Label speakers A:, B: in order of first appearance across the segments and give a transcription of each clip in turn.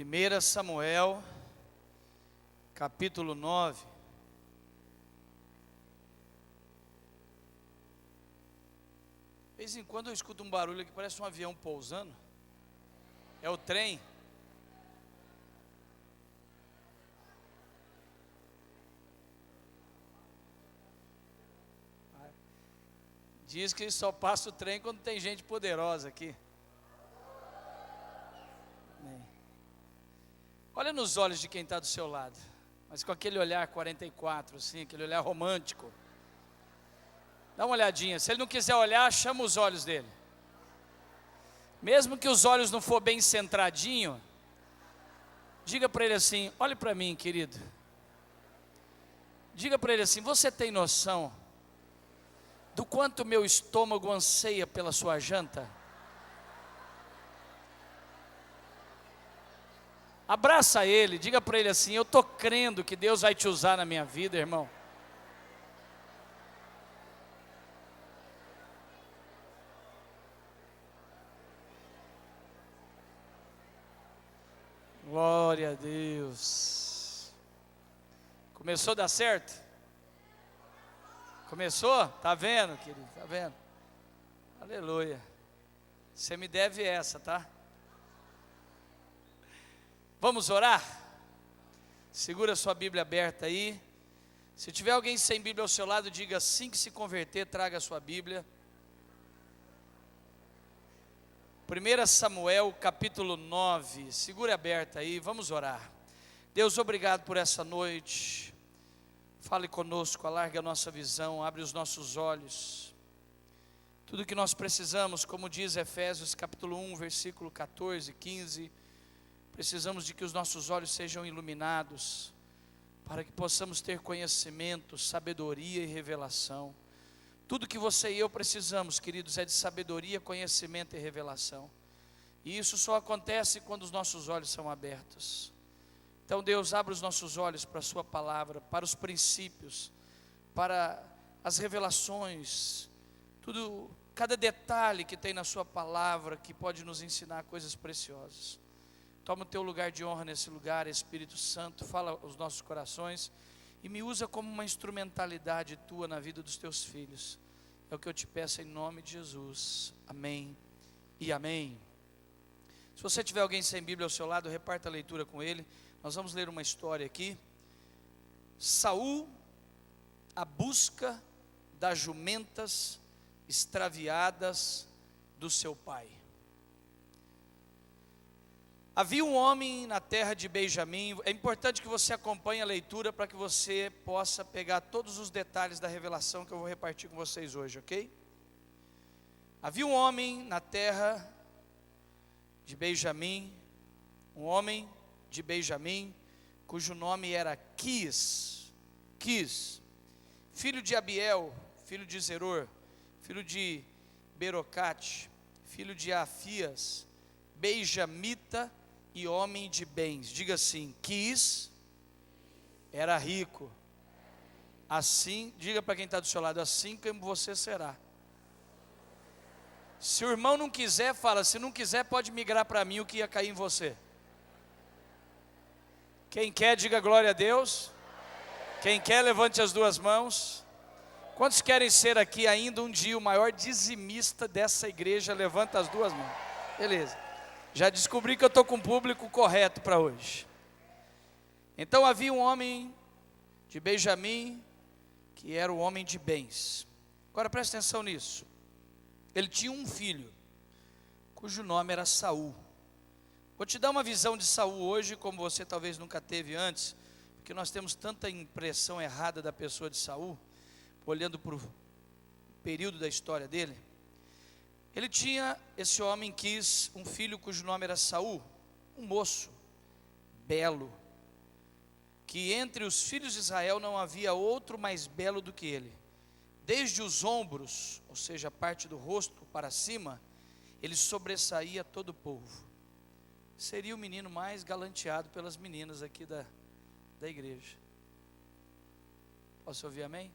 A: 1 Samuel, capítulo 9. De vez em quando eu escuto um barulho que parece um avião pousando. É o trem. Diz que só passa o trem quando tem gente poderosa aqui. Olha nos olhos de quem está do seu lado, mas com aquele olhar 44, assim, aquele olhar romântico. Dá uma olhadinha, se ele não quiser olhar, chama os olhos dele. Mesmo que os olhos não for bem centradinho, diga para ele assim: olhe para mim, querido. Diga para ele assim: você tem noção do quanto meu estômago anseia pela sua janta? Abraça ele, diga para ele assim: eu estou crendo que Deus vai te usar na minha vida, irmão. Glória a Deus. Começou a dar certo? Começou? Tá vendo, querido? Tá vendo? Aleluia. Você me deve essa, tá? Vamos orar? Segura sua Bíblia aberta aí. Se tiver alguém sem Bíblia ao seu lado, diga: assim que se converter, traga a sua Bíblia. 1 Samuel capítulo 9, segura aberta aí, vamos orar. Deus, obrigado por essa noite. Fale conosco, alargue a nossa visão, abre os nossos olhos. Tudo que nós precisamos, como diz Efésios capítulo 1, versículo 14, 15, precisamos de que os nossos olhos sejam iluminados, para que possamos ter conhecimento, sabedoria e revelação. Tudo que você e eu precisamos, queridos, é de sabedoria, conhecimento e revelação. E isso só acontece quando os nossos olhos são abertos. Então, Deus, abre os nossos olhos para a sua palavra, para os princípios, para as revelações, tudo, cada detalhe que tem na sua palavra, que pode nos ensinar coisas preciosas. Toma o teu lugar de honra nesse lugar, Espírito Santo, fala aos nossos corações e me usa como uma instrumentalidade tua na vida dos teus filhos. É o que eu te peço em nome de Jesus. Amém e amém. Se você tiver alguém sem Bíblia ao seu lado, reparta a leitura com ele. Nós vamos ler uma história aqui. Saul, a busca das jumentas extraviadas do seu pai. Havia um homem na terra de Benjamim. É importante que você acompanhe a leitura para que você possa pegar todos os detalhes da revelação que eu vou repartir com vocês hoje, ok? Havia um homem na terra de Benjamim, um homem de Benjamim, cujo nome era Quis, filho de Abiel, filho de Zeror, filho de Berocate, filho de Afias, benjamita e homem de bens. Diga assim: Quis era rico. Assim, diga para quem está do seu lado: assim como você será. Se o irmão não quiser, fala: se não quiser, pode migrar para mim o que ia cair em você. Quem quer, diga glória a Deus. Quem quer, levante as duas mãos. Quantos querem ser aqui ainda um dia o maior dizimista dessa igreja? Levanta as duas mãos. Beleza. Já descobri que eu estou com o público correto para hoje. Então havia um homem de Benjamim, que era o homem de bens. Agora preste atenção nisso. Ele tinha um filho, cujo nome era Saul. Vou te dar uma visão de Saul hoje, como você talvez nunca teve antes, porque nós temos tanta impressão errada da pessoa de Saul, olhando para o período da história dele. Ele tinha, esse homem quis um filho cujo nome era Saul, um moço, belo, que entre os filhos de Israel não havia outro mais belo do que ele. Desde os ombros, ou seja, a parte do rosto para cima, ele sobressaía todo o povo. Seria o menino mais galanteado pelas meninas aqui da igreja. Posso ouvir amém?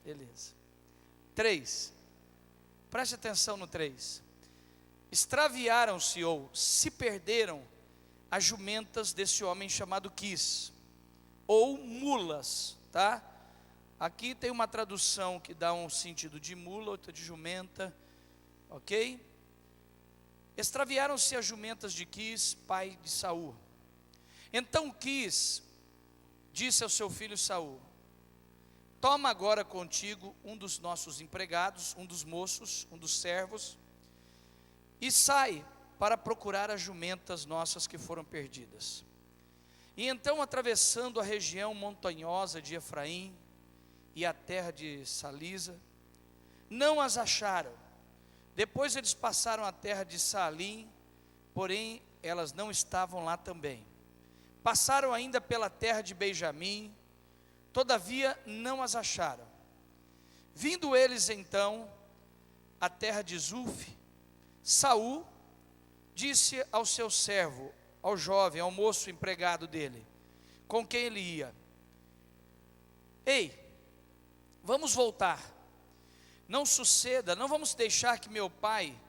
A: Beleza. 3. Preste atenção no 3. Extraviaram-se ou se perderam as jumentas desse homem chamado Quis, ou mulas, tá? Aqui tem uma tradução que dá um sentido de mula, outra de jumenta, ok? Extraviaram-se as jumentas de Quis, pai de Saul. Então Quis disse ao seu filho Saul: toma agora contigo um dos nossos empregados, um dos moços, um dos servos, e sai para procurar as jumentas nossas que foram perdidas. E então, atravessando a região montanhosa de Efraim e a terra de Salisa, não as acharam. Depois eles passaram a terra de Saalim, porém elas não estavam lá também. Passaram ainda pela terra de Benjamim, todavia não as acharam. Vindo eles então à terra de Zuf, Saul disse ao seu servo, ao jovem, ao moço empregado dele, com quem ele ia: ei, vamos voltar. Não suceda, não vamos deixar que meu pai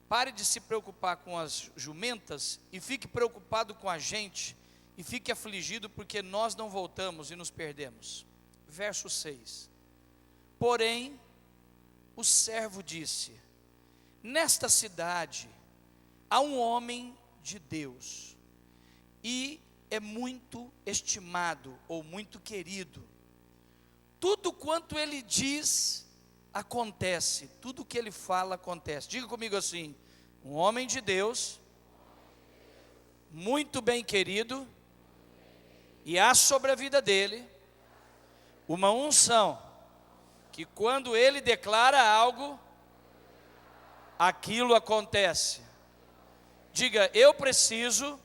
A: pare de se preocupar com as jumentas e fique preocupado com a gente e fique afligido porque nós não voltamos e nos perdemos. Verso 6. Porém, o servo disse: nesta cidade há um homem de Deus, e é muito estimado, ou muito querido. Tudo quanto ele diz, acontece. Tudo que ele fala, acontece. Diga comigo assim: um homem de Deus, muito bem querido, e há sobre a vida dele uma unção, que quando ele declara algo, aquilo acontece. Diga: eu preciso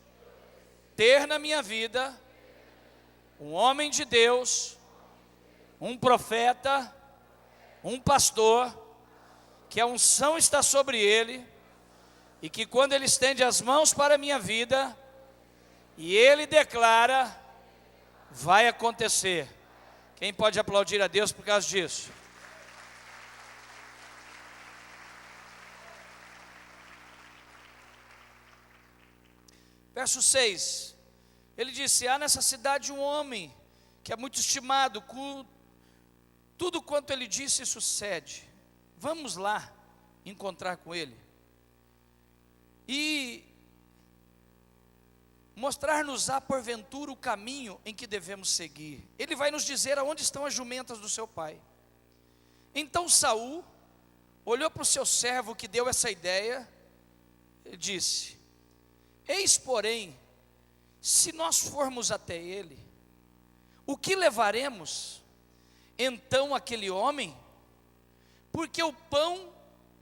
A: ter na minha vida um homem de Deus, um profeta, um pastor, que a unção está sobre ele, e que quando ele estende as mãos para a minha vida, e ele declara, vai acontecer. Quem pode aplaudir a Deus por causa disso? Verso 6, ele disse: há nessa cidade um homem que é muito estimado, tudo quanto ele disse sucede. Vamos lá encontrar com ele e mostrar-nos-á porventura o caminho em que devemos seguir. Ele vai nos dizer aonde estão as jumentas do seu pai. Então Saul olhou para o seu servo que deu essa ideia e disse: eis, porém, se nós formos até ele, o que levaremos então aquele homem? Porque o pão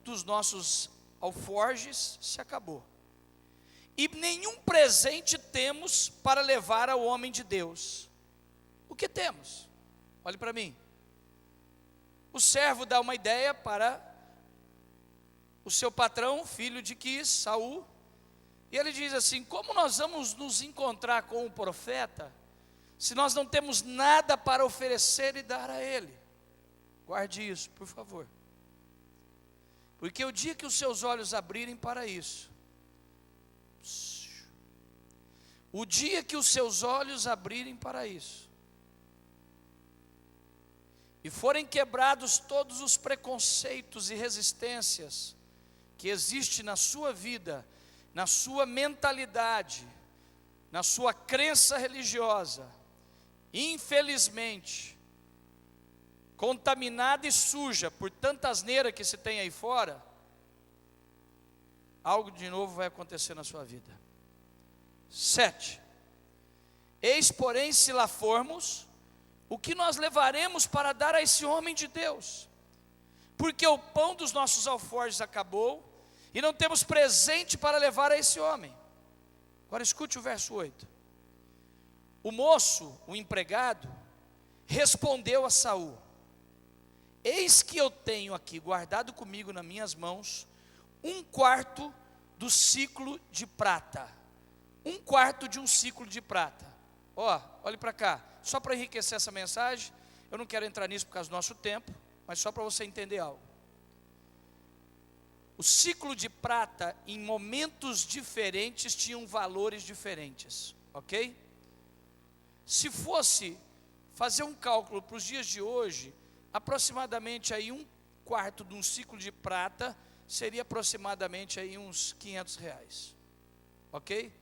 A: dos nossos alforjes se acabou, e nenhum presente temos para levar ao homem de Deus. O que temos? Olhe para mim. O servo dá uma ideia para o seu patrão, filho de Quis, Saul, e ele diz assim: como nós vamos nos encontrar com o profeta, se nós não temos nada para oferecer e dar a ele? Guarde isso, por favor, porque o dia que os seus olhos abrirem para isso, o dia que os seus olhos abrirem para isso, e forem quebrados todos os preconceitos e resistências que existem na sua vida, na sua mentalidade, na sua crença religiosa, infelizmente, contaminada e suja por tanta asneira que se tem aí fora, algo de novo vai acontecer na sua vida. 7. Eis, porém, se lá formos, o que nós levaremos para dar a esse homem de Deus? Porque o pão dos nossos alforjes acabou, e não temos presente para levar a esse homem. Agora escute o verso 8. O moço, o empregado, respondeu a Saul: eis que eu tenho aqui guardado comigo nas minhas mãos 1/4 do ciclo de prata. 1/4 de um ciclo de prata. Olhe para cá, só para enriquecer essa mensagem. Eu não quero entrar nisso por causa do nosso tempo, mas só para você entender algo. O ciclo de prata, em momentos diferentes, tinham valores diferentes, ok? Se fosse fazer um cálculo para os dias de hoje, aproximadamente aí um quarto de um ciclo de prata seria aproximadamente aí uns R$ 500, ok?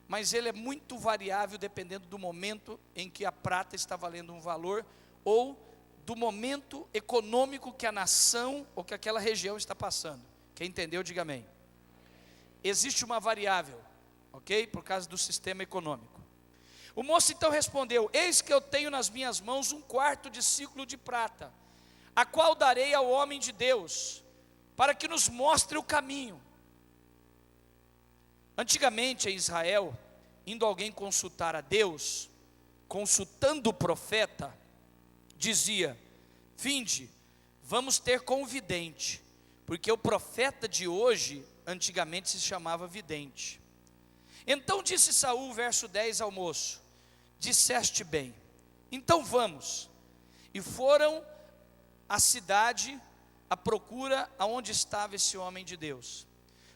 A: Mas ele é muito variável dependendo do momento em que a prata está valendo um valor, ou do momento econômico que a nação ou que aquela região está passando. Quem entendeu, diga amém. Existe uma variável, ok? Por causa do sistema econômico. O moço então respondeu: eis que eu tenho nas minhas mãos um quarto de ciclo de prata, a qual darei ao homem de Deus, para que nos mostre o caminho. Antigamente em Israel, indo alguém consultar a Deus, consultando o profeta, dizia: vinde, vamos ter com o vidente, porque o profeta de hoje, antigamente se chamava vidente. Então disse Saul, verso 10 ao moço: disseste bem, então vamos. E foram à cidade à procura aonde estava esse homem de Deus.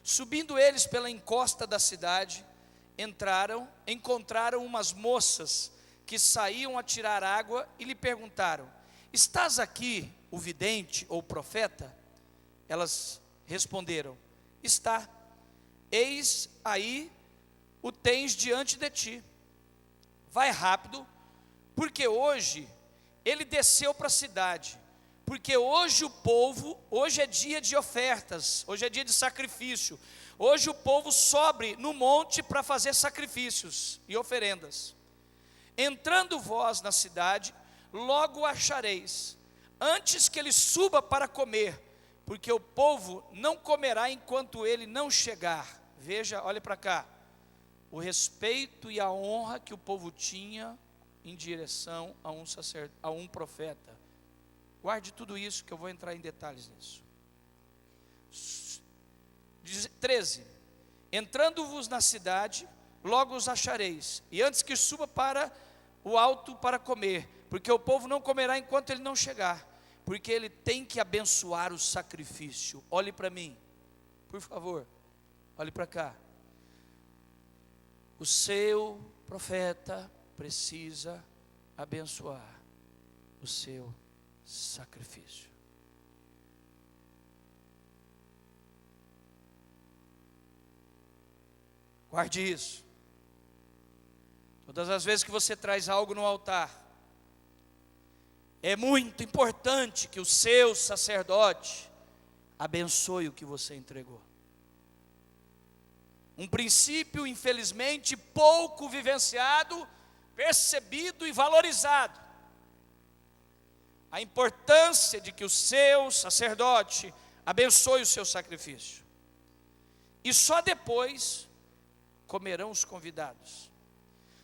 A: Subindo eles pela encosta da cidade, encontraram umas moças que saíam a tirar água e lhe perguntaram: estás aqui o vidente ou profeta? Elas responderam: está. Eis aí o tens diante de ti. Vai rápido, porque hoje ele desceu para a cidade, porque hoje hoje é dia de ofertas, hoje é dia de sacrifício, hoje o povo sobe no monte para fazer sacrifícios e oferendas. Entrando vós na cidade, logo o achareis, antes que ele suba para comer, porque o povo não comerá enquanto ele não chegar. Veja, olha para cá, o respeito e a honra que o povo tinha em direção a um profeta. Guarde tudo isso que eu vou entrar em detalhes nisso. 13. Entrando-vos na cidade, logo os achareis, e antes que suba para o alto para comer, porque o povo não comerá enquanto ele não chegar, porque ele tem que abençoar o sacrifício. Olhe para mim, por favor, olhe para cá. O seu profeta precisa abençoar o seu sacrifício. Guarde isso. Todas as vezes que você traz algo no altar, é muito importante que o seu sacerdote abençoe o que você entregou. Um princípio, infelizmente, pouco vivenciado, percebido e valorizado. A importância de que o seu sacerdote abençoe o seu sacrifício. E só depois comerão os convidados.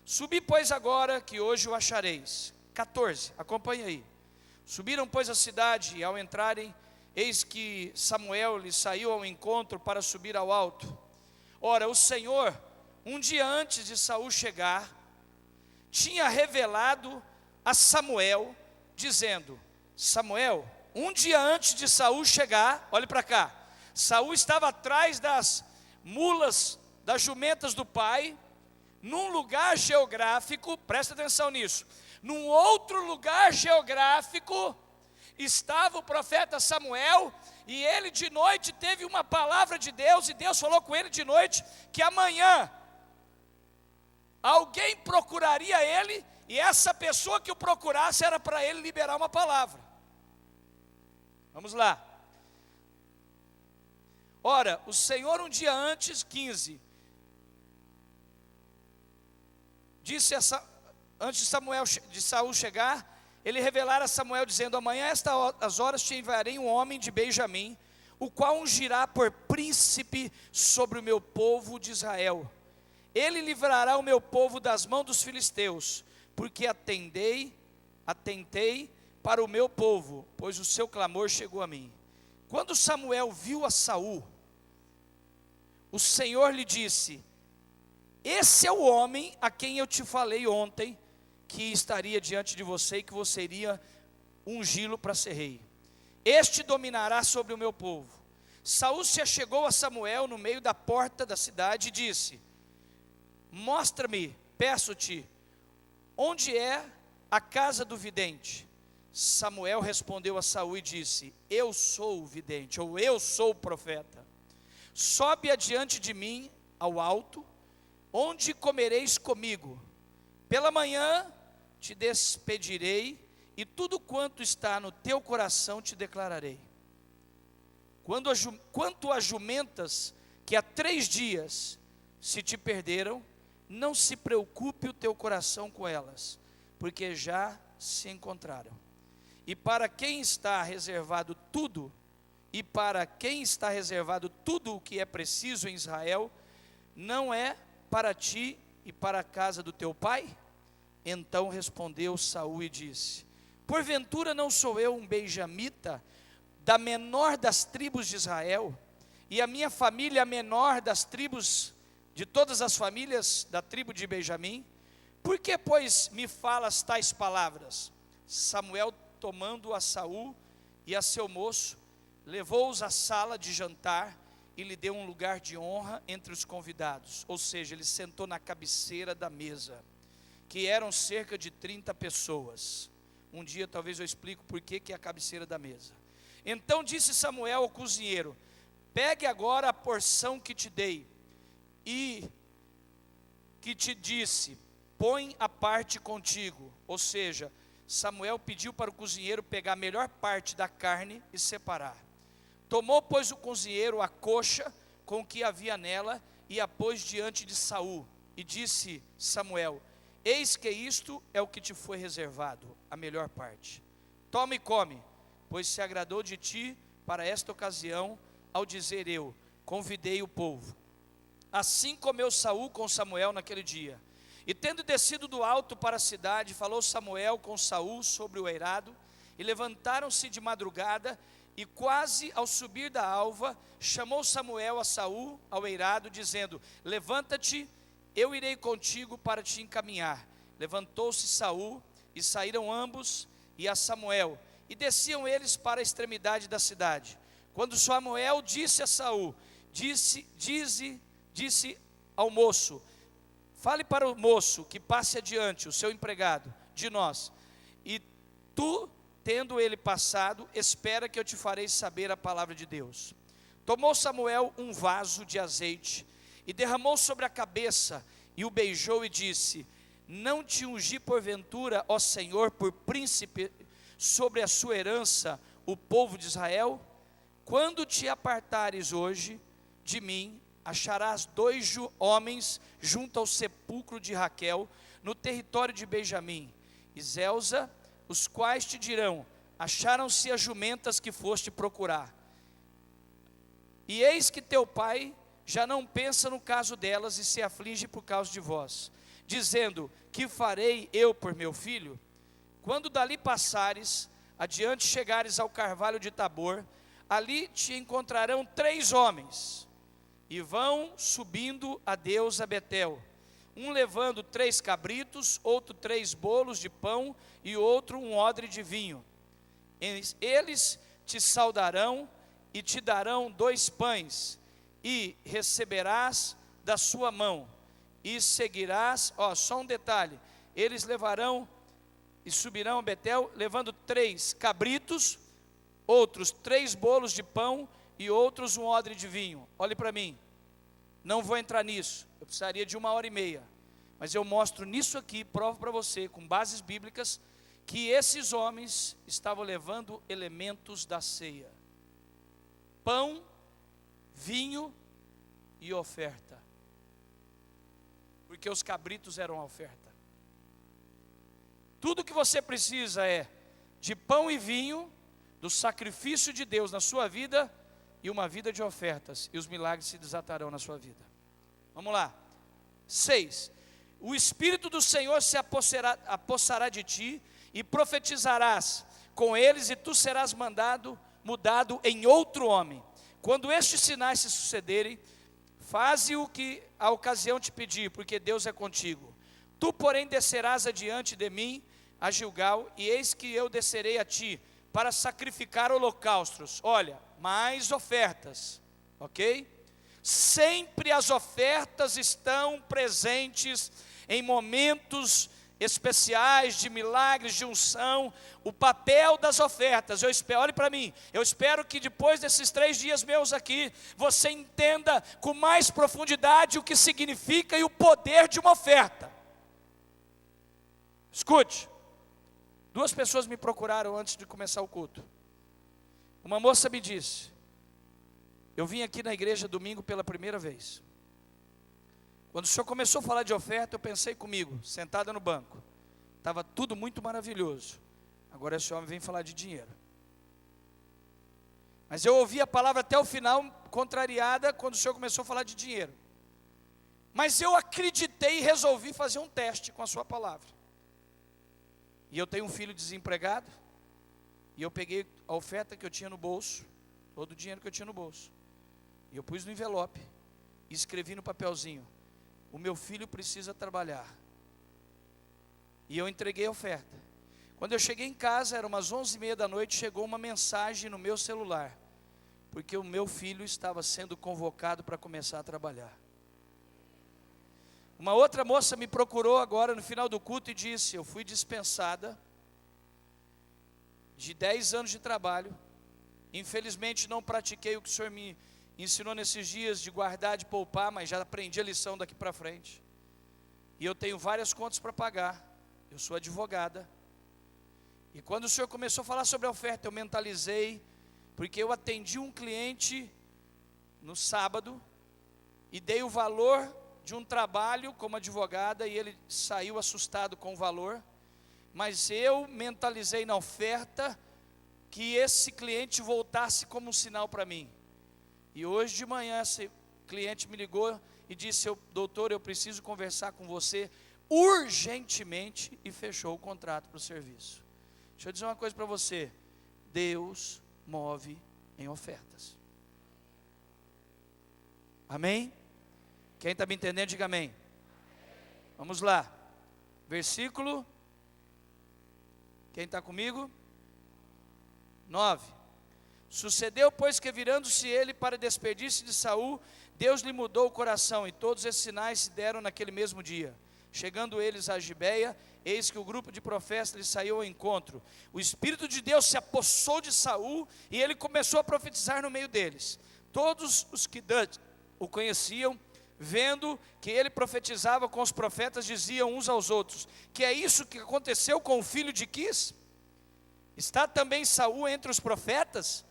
A: Subi, pois, agora, que hoje o achareis. 14, acompanhe aí. Subiram, pois, a cidade, e ao entrarem, eis que Samuel lhes saiu ao encontro para subir ao alto. Ora, o Senhor, um dia antes de Saul chegar, tinha revelado a Samuel, dizendo: Samuel, um dia antes de Saul chegar, olhe para cá, Saul estava atrás das mulas, das jumentas do pai, num lugar geográfico, presta atenção nisso, num outro lugar geográfico, estava o profeta Samuel, e ele de noite teve uma palavra de Deus, e Deus falou com ele de noite, que amanhã, alguém procuraria ele, e essa pessoa que o procurasse, era para ele liberar uma palavra. Vamos lá. Ora, o Senhor um dia antes, 15, disse antes de Saul chegar, ele revelara a Samuel dizendo: amanhã a estas horas te enviarei um homem de Benjamim, o qual ungirá por príncipe sobre o meu povo de Israel. Ele livrará o meu povo das mãos dos filisteus, porque atentei para o meu povo, pois o seu clamor chegou a mim. Quando Samuel viu a Saul, o Senhor lhe disse: esse é o homem a quem eu te falei ontem, que estaria diante de você e que você iria ungí-lo para ser rei. Este dominará sobre o meu povo. Saul se achegou a Samuel no meio da porta da cidade e disse: mostra-me, peço-te, onde é a casa do vidente. Samuel respondeu a Saul e disse: eu sou o vidente, ou eu sou o profeta. Sobe adiante de mim ao alto, onde comereis comigo. Pela manhã te despedirei, e tudo quanto está no teu coração te declararei. Quanto a jumentas que há 3 dias se te perderam, não se preocupe o teu coração com elas, porque já se encontraram. E para quem está reservado tudo, o que é preciso em Israel, não é para ti e para a casa do teu pai? Então respondeu Saul e disse: porventura não sou eu um benjamita, da menor das tribos de Israel, e a minha família a menor das tribos, de todas as famílias da tribo de Benjamim? Por que, pois, me falas tais palavras? Samuel, tomando a Saul e a seu moço, levou-os à sala de jantar e lhe deu um lugar de honra entre os convidados, ou seja, ele sentou na cabeceira da mesa, que eram cerca de 30 pessoas. Um dia talvez eu explico por que é a cabeceira da mesa. Então disse Samuel ao cozinheiro: pegue agora a porção que te dei, e que te disse, põe a parte contigo. Ou seja, Samuel pediu para o cozinheiro pegar a melhor parte da carne e separar. Tomou, pois, o cozinheiro a coxa com o que havia nela, e a pôs diante de Saul, e disse Samuel: eis que isto é o que te foi reservado, a melhor parte. Toma e come, pois se agradou de ti para esta ocasião, ao dizer eu, convidei o povo. Assim comeu Saul com Samuel naquele dia. E tendo descido do alto para a cidade, falou Samuel com Saul sobre o eirado, e levantaram-se de madrugada, e quase ao subir da alva, chamou Samuel a Saul ao eirado, dizendo: levanta-te, eu irei contigo para te encaminhar. Levantou-se Saul, e saíram ambos e a Samuel, e desciam eles para a extremidade da cidade. Quando Samuel disse a Saul, disse ao moço: fale para o moço que passe adiante, o seu empregado, de nós, e tu, tendo ele passado, espera que eu te farei saber a palavra de Deus. Tomou Samuel um vaso de azeite, e derramou sobre a cabeça, e o beijou e disse: não te ungi porventura, ó Senhor, por príncipe sobre a sua herança, o povo de Israel? Quando te apartares hoje de mim, acharás 2 homens junto ao sepulcro de Raquel, no território de Benjamim, e Zelza, os quais te dirão: acharam-se as jumentas que foste procurar. E eis que teu pai já não pensa no caso delas, e se aflige por causa de vós, dizendo: que farei eu por meu filho? Quando dali passares, adiante chegares ao carvalho de Tabor, ali te encontrarão 3 homens, e vão subindo a Deus a Betel, um levando 3 cabritos, outro 3 bolos de pão, e outro um odre de vinho. Eles te saudarão, e te darão 2 pães, e receberás da sua mão, e seguirás. Só um detalhe: eles levarão e subirão a Betel, levando 3 cabritos, outros 3 bolos de pão, e outros um odre de vinho. Olhe para mim, não vou entrar nisso, eu precisaria de 1h30, mas eu mostro nisso aqui, provo para você, com bases bíblicas, que esses homens estavam levando elementos da ceia: pão, vinho e oferta, porque os cabritos eram a oferta. Tudo que você precisa é de pão e vinho, do sacrifício de Deus na sua vida, e uma vida de ofertas, e os milagres se desatarão na sua vida. Vamos lá. 6. O Espírito do Senhor se apossará de ti, e profetizarás com eles, e tu serás mudado em outro homem. Quando estes sinais se sucederem, faze o que a ocasião te pedir, porque Deus é contigo. Tu, porém, descerás adiante de mim a Gilgal, e eis que eu descerei a ti para sacrificar holocaustos. Olha, mais ofertas. ok? Sempre as ofertas estão presentes em momentos especiais de milagres, de unção. O papel das ofertas, olhe para mim, eu espero que depois desses 3 dias meus aqui, você entenda com mais profundidade o que significa e o poder de uma oferta. Escute, 2 pessoas me procuraram antes de começar o culto. Uma moça me disse: eu vim aqui na igreja domingo pela primeira vez. Quando o senhor começou a falar de oferta, eu pensei comigo, sentada no banco, estava tudo muito maravilhoso. Agora esse homem vem falar de dinheiro. Mas eu ouvi a palavra até o final, contrariada, quando o senhor começou a falar de dinheiro. Mas eu acreditei e resolvi fazer um teste com a sua palavra. E eu tenho um filho desempregado, e eu peguei a oferta que eu tinha no bolso, todo o dinheiro que eu tinha no bolso, e eu pus no envelope, e escrevi no papelzinho: o meu filho precisa trabalhar. E eu entreguei a oferta. Quando eu cheguei em casa, eram umas 11h30 da noite, chegou uma mensagem no meu celular, porque o meu filho estava sendo convocado para começar a trabalhar. Uma outra moça me procurou agora no final do culto e disse: eu fui dispensada de 10 anos de trabalho, infelizmente não pratiquei o que o senhor me ensinou nesses dias de guardar, de poupar, mas já aprendi a lição daqui para frente, e eu tenho várias contas para pagar, eu sou advogada. E quando o senhor começou a falar sobre a oferta, eu mentalizei, porque eu atendi um cliente no sábado, e dei o valor de um trabalho como advogada, e ele saiu assustado com o valor, mas eu mentalizei na oferta, que esse cliente voltasse como um sinal para mim. E hoje de manhã esse cliente me ligou e disse: doutor, eu preciso conversar com você urgentemente, e fechou o contrato para o serviço. Deixa eu dizer uma coisa para você: Deus move em ofertas. Amém? Quem está me entendendo, diga amém. Vamos lá, versículo, quem está comigo? 9. Sucedeu, pois, que virando-se ele para despedir-se de Saul, Deus lhe mudou o coração, e todos esses sinais se deram naquele mesmo dia. Chegando eles a Gibeia, eis que o grupo de profetas lhe saiu ao encontro. O Espírito de Deus se apossou de Saul, e ele começou a profetizar no meio deles. Todos os que o conheciam, vendo que ele profetizava com os profetas, diziam uns aos outros: que é isso que aconteceu com o filho de Quis? Está também Saul entre os profetas?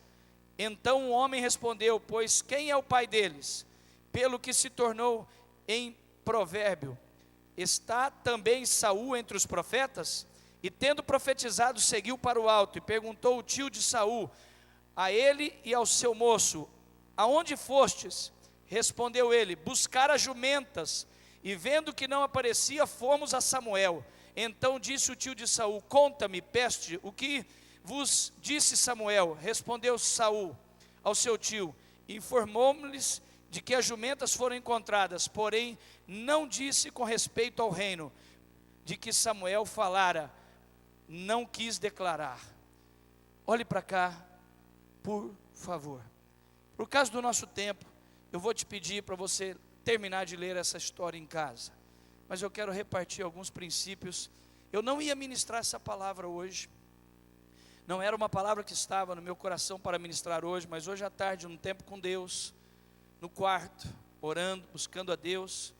A: Então o homem respondeu: pois quem é o pai deles? Pelo que se tornou em provérbio: está também Saul entre os profetas? E tendo profetizado, seguiu para o alto, e perguntou o tio de Saul a ele e ao seu moço: aonde fostes? Respondeu ele: buscar as jumentas. E vendo que não aparecia, fomos a Samuel. Então disse o tio de Saul: conta-me, peste, o que vos disse Samuel? Respondeu Saul ao seu tio: informou-lhes de que as jumentas foram encontradas, porém não disse com respeito ao reino de que Samuel falara, não quis declarar. Olhe para cá, por favor. Por causa do nosso tempo, eu vou te pedir para você terminar de ler essa história em casa, mas eu quero repartir alguns princípios. Eu não ia ministrar essa palavra hoje, não era uma palavra que estava no meu coração para ministrar hoje, mas hoje à tarde, num tempo com Deus, no quarto, orando, buscando a Deus,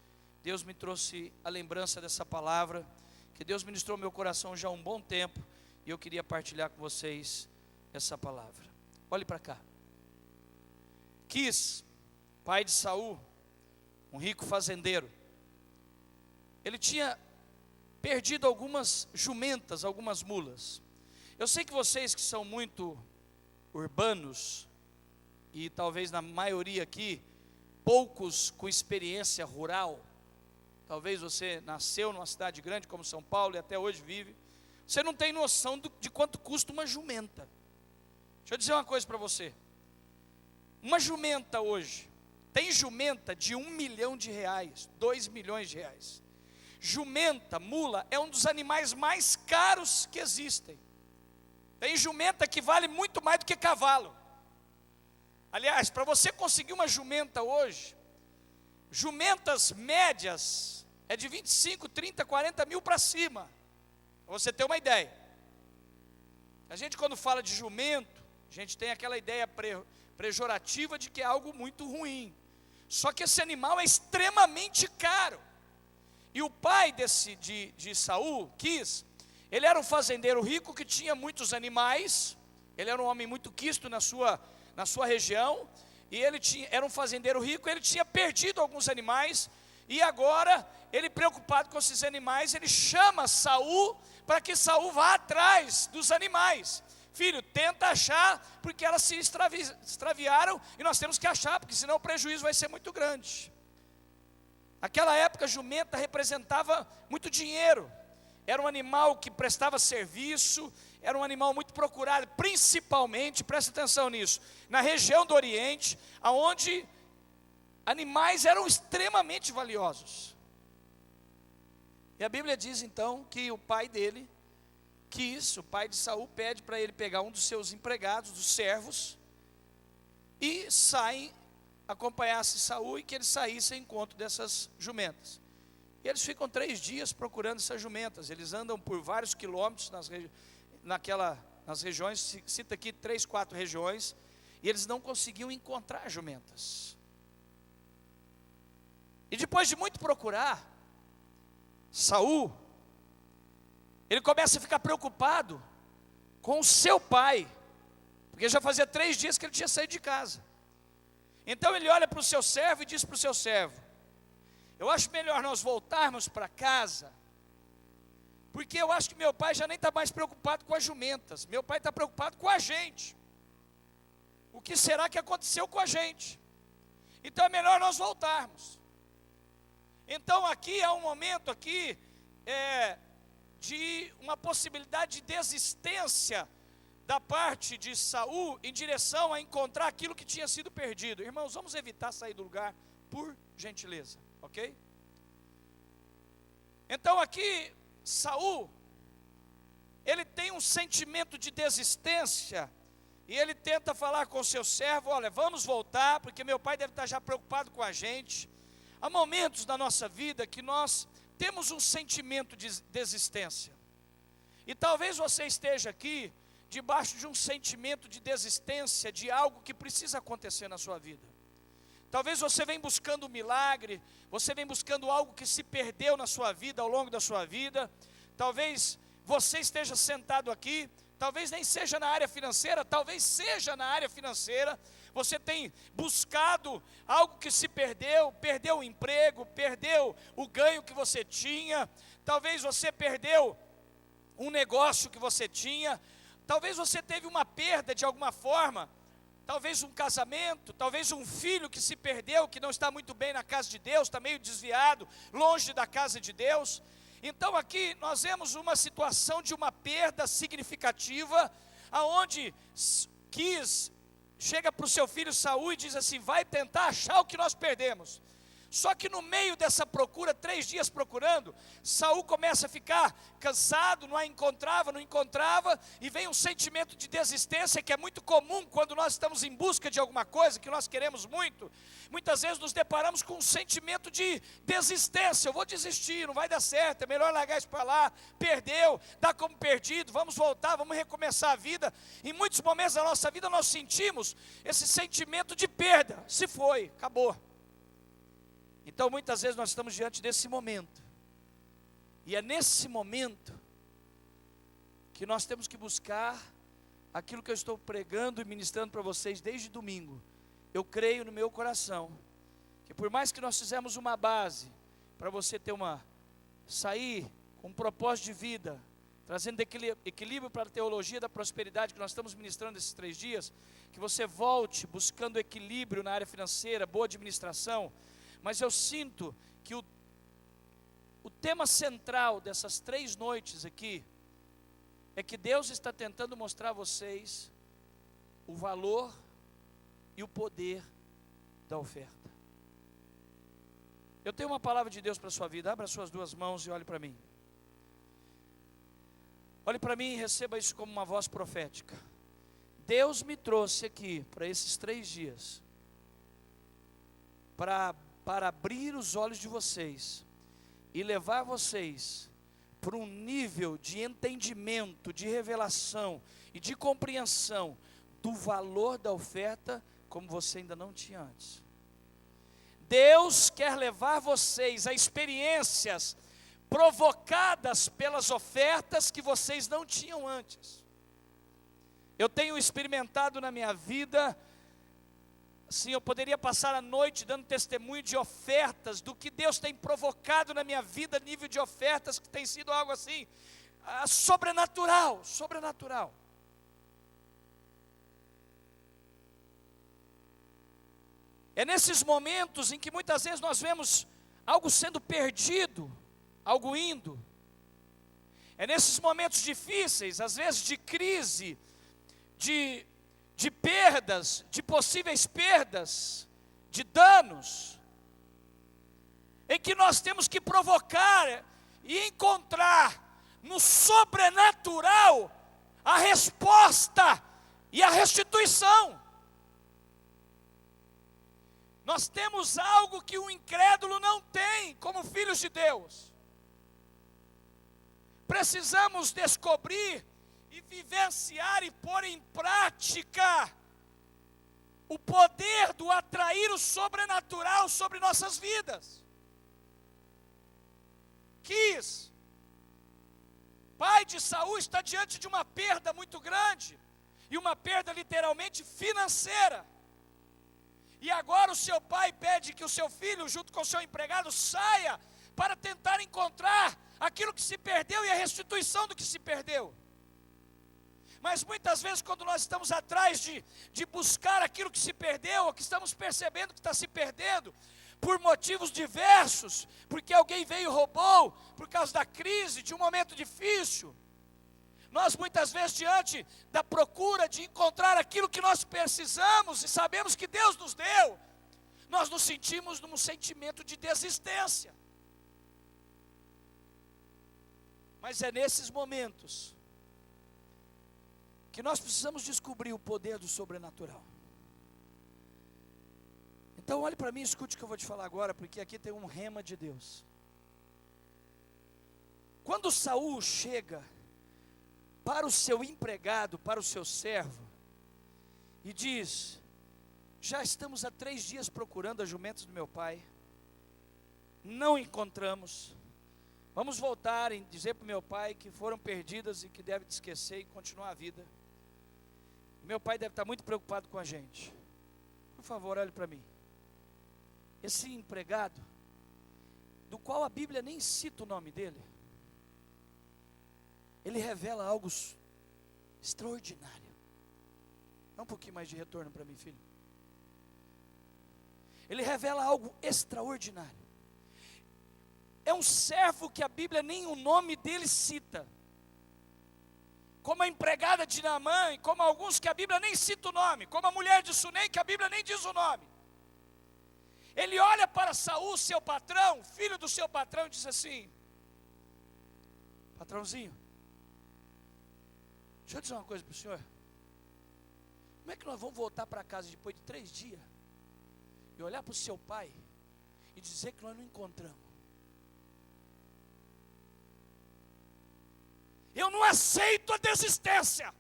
A: Deus me trouxe a lembrança dessa palavra, que Deus ministrou meu coração já há um bom tempo, e eu queria partilhar com vocês essa palavra. Olhe para cá. Quis, pai de Saul, um rico fazendeiro, ele tinha perdido algumas jumentas, algumas mulas. Eu sei que vocês que são muito urbanos, e talvez na maioria aqui, poucos com experiência rural, talvez você nasceu numa cidade grande como São Paulo e até hoje vive, você não tem noção de quanto custa uma jumenta. Deixa eu dizer uma coisa para você. Uma jumenta hoje, tem jumenta de R$1 milhão, R$2 milhões. Jumenta, mula, é um dos animais mais caros que existem. Tem jumenta que vale muito mais do que cavalo. Aliás, para você conseguir uma jumenta hoje, jumentas médias é de 25, 30, 40 mil para cima, para você ter uma ideia. A gente quando fala de jumento, a gente tem aquela ideia pejorativa de que é algo muito ruim. Só que esse animal é extremamente caro. E o pai de Saul, Quis, ele era um fazendeiro rico que tinha muitos animais. Ele era um homem muito quisto na sua região. E era um fazendeiro rico, ele tinha perdido alguns animais. E agora, ele preocupado com esses animais, ele chama Saul para que Saul vá atrás dos animais. Filho, tenta achar, porque elas se extraviaram e nós temos que achar, porque senão o prejuízo vai ser muito grande. Naquela época, a jumenta representava muito dinheiro. Era um animal que prestava serviço, era um animal muito procurado, principalmente, presta atenção nisso, na região do Oriente, onde animais eram extremamente valiosos. E a Bíblia diz então que o pai dele, Quis, o pai de Saul, pede para ele pegar um dos seus empregados, dos servos, e acompanhasse Saul e que ele saísse ao encontro dessas jumentas. E eles ficam 3 dias procurando essas jumentas. Eles andam por vários quilômetros nas regiões, cita aqui 3, 4 regiões, e eles não conseguiam encontrar jumentas. E depois de muito procurar, Saul, ele começa a ficar preocupado com o seu pai, porque já fazia 3 dias que ele tinha saído de casa. Então ele olha para o seu servo e diz para o seu servo: eu acho melhor nós voltarmos para casa, porque eu acho que meu pai já nem está mais preocupado com as jumentas, meu pai está preocupado com a gente. O que será que aconteceu com a gente? Então é melhor nós voltarmos. Então aqui há um momento aqui de uma possibilidade de desistência da parte de Saul em direção a encontrar aquilo que tinha sido perdido. Irmãos, vamos evitar sair do lugar, por gentileza, ok? Então aqui, Saul, ele tem um sentimento de desistência, e ele tenta falar com o seu servo: olha, vamos voltar, porque meu pai deve estar já preocupado com a gente. Há momentos da nossa vida que nós temos um sentimento de desistência, e talvez você esteja aqui debaixo de um sentimento de desistência de algo que precisa acontecer na sua vida. Talvez você venha buscando um milagre, você venha buscando algo que se perdeu na sua vida, ao longo da sua vida. Talvez você esteja sentado aqui, talvez nem seja na área financeira, talvez seja na área financeira. Você tem buscado algo que se perdeu o emprego, perdeu o ganho que você tinha. Talvez você perdeu um negócio que você tinha. Talvez você teve uma perda de alguma forma, talvez um casamento, talvez um filho que se perdeu, que não está muito bem na casa de Deus, está meio desviado, longe da casa de Deus. Então aqui nós vemos uma situação de uma perda significativa, aonde Quis chega para o seu filho Saul e diz assim: vai tentar achar o que nós perdemos. Só que no meio dessa procura, 3 dias procurando, Saul começa a ficar cansado, não encontrava, e vem um sentimento de desistência que é muito comum quando nós estamos em busca de alguma coisa que nós queremos muito. Muitas vezes nos deparamos com um sentimento de desistência: eu vou desistir, não vai dar certo, é melhor largar isso para lá, perdeu, dá como perdido, vamos voltar, vamos recomeçar a vida. Em muitos momentos da nossa vida nós sentimos esse sentimento de perda, se foi, acabou. Então muitas vezes nós estamos diante desse momento, e é nesse momento que nós temos que buscar aquilo que eu estou pregando e ministrando para vocês desde domingo. Eu creio no meu coração que por mais que nós fizemos uma base para você sair com um propósito de vida, trazendo equilíbrio para a teologia da prosperidade que nós estamos ministrando esses 3 dias, que você volte buscando equilíbrio na área financeira, boa administração. Mas eu sinto que o tema central dessas 3 noites aqui é que Deus está tentando mostrar a vocês o valor e o poder da oferta. Eu tenho uma palavra de Deus para a sua vida. Abra as suas 2 mãos e olhe para mim. Olhe para mim e receba isso como uma voz profética. Deus me trouxe aqui para esses 3 dias, para abrir os olhos de vocês e levar vocês para um nível de entendimento, de revelação e de compreensão do valor da oferta, como você ainda não tinha antes. Deus quer levar vocês a experiências provocadas pelas ofertas que vocês não tinham antes. Eu tenho experimentado na minha vida, assim, eu poderia passar a noite dando testemunho de ofertas, do que Deus tem provocado na minha vida, nível de ofertas, que tem sido algo assim, sobrenatural, sobrenatural. É nesses momentos em que muitas vezes nós vemos algo sendo perdido, algo indo. É nesses momentos difíceis, às vezes de crise, de perdas, de possíveis perdas, de danos, em que nós temos que provocar e encontrar no sobrenatural a resposta e a restituição. Nós temos algo que o incrédulo não tem, como filhos de Deus. Precisamos descobrir e vivenciar e pôr em prática o poder do atrair o sobrenatural sobre nossas vidas. Quis, pai de Saul, está diante de uma perda muito grande, e uma perda literalmente financeira. E agora o seu pai pede que o seu filho, junto com o seu empregado, saia para tentar encontrar aquilo que se perdeu e a restituição do que se perdeu. Mas muitas vezes, quando nós estamos atrás de buscar aquilo que se perdeu, ou que estamos percebendo que está se perdendo, por motivos diversos, porque alguém veio e roubou, por causa da crise, de um momento difícil, nós muitas vezes, diante da procura de encontrar aquilo que nós precisamos e sabemos que Deus nos deu, nós nos sentimos num sentimento de desistência. Mas é nesses momentos que nós precisamos descobrir o poder do sobrenatural. Então olhe para mim e escute o que eu vou te falar agora, porque aqui tem um rema de Deus. Quando Saul chega para o seu empregado, para o seu servo, e diz: já estamos há 3 dias procurando as jumentas do meu pai, não encontramos, vamos voltar e dizer para o meu pai que foram perdidas e que deve esquecer e continuar a vida. Meu pai deve estar muito preocupado com a gente. Por favor, olhe para mim. Esse empregado, do qual a Bíblia nem cita o nome dele, ele revela algo extraordinário. Dá um pouquinho mais de retorno para mim, filho. Ele revela algo extraordinário. É um servo que a Bíblia nem o nome dele cita. Como a empregada de Naamã, e como alguns que a Bíblia nem cita o nome, como a mulher de Sunem, que a Bíblia nem diz o nome. Ele olha para Saul, seu patrão, filho do seu patrão, e diz assim: patrãozinho, deixa eu dizer uma coisa para o senhor. Como é que nós vamos voltar para casa depois de 3 dias e olhar para o seu pai e dizer que nós não encontramos? Eu não aceito a desistência.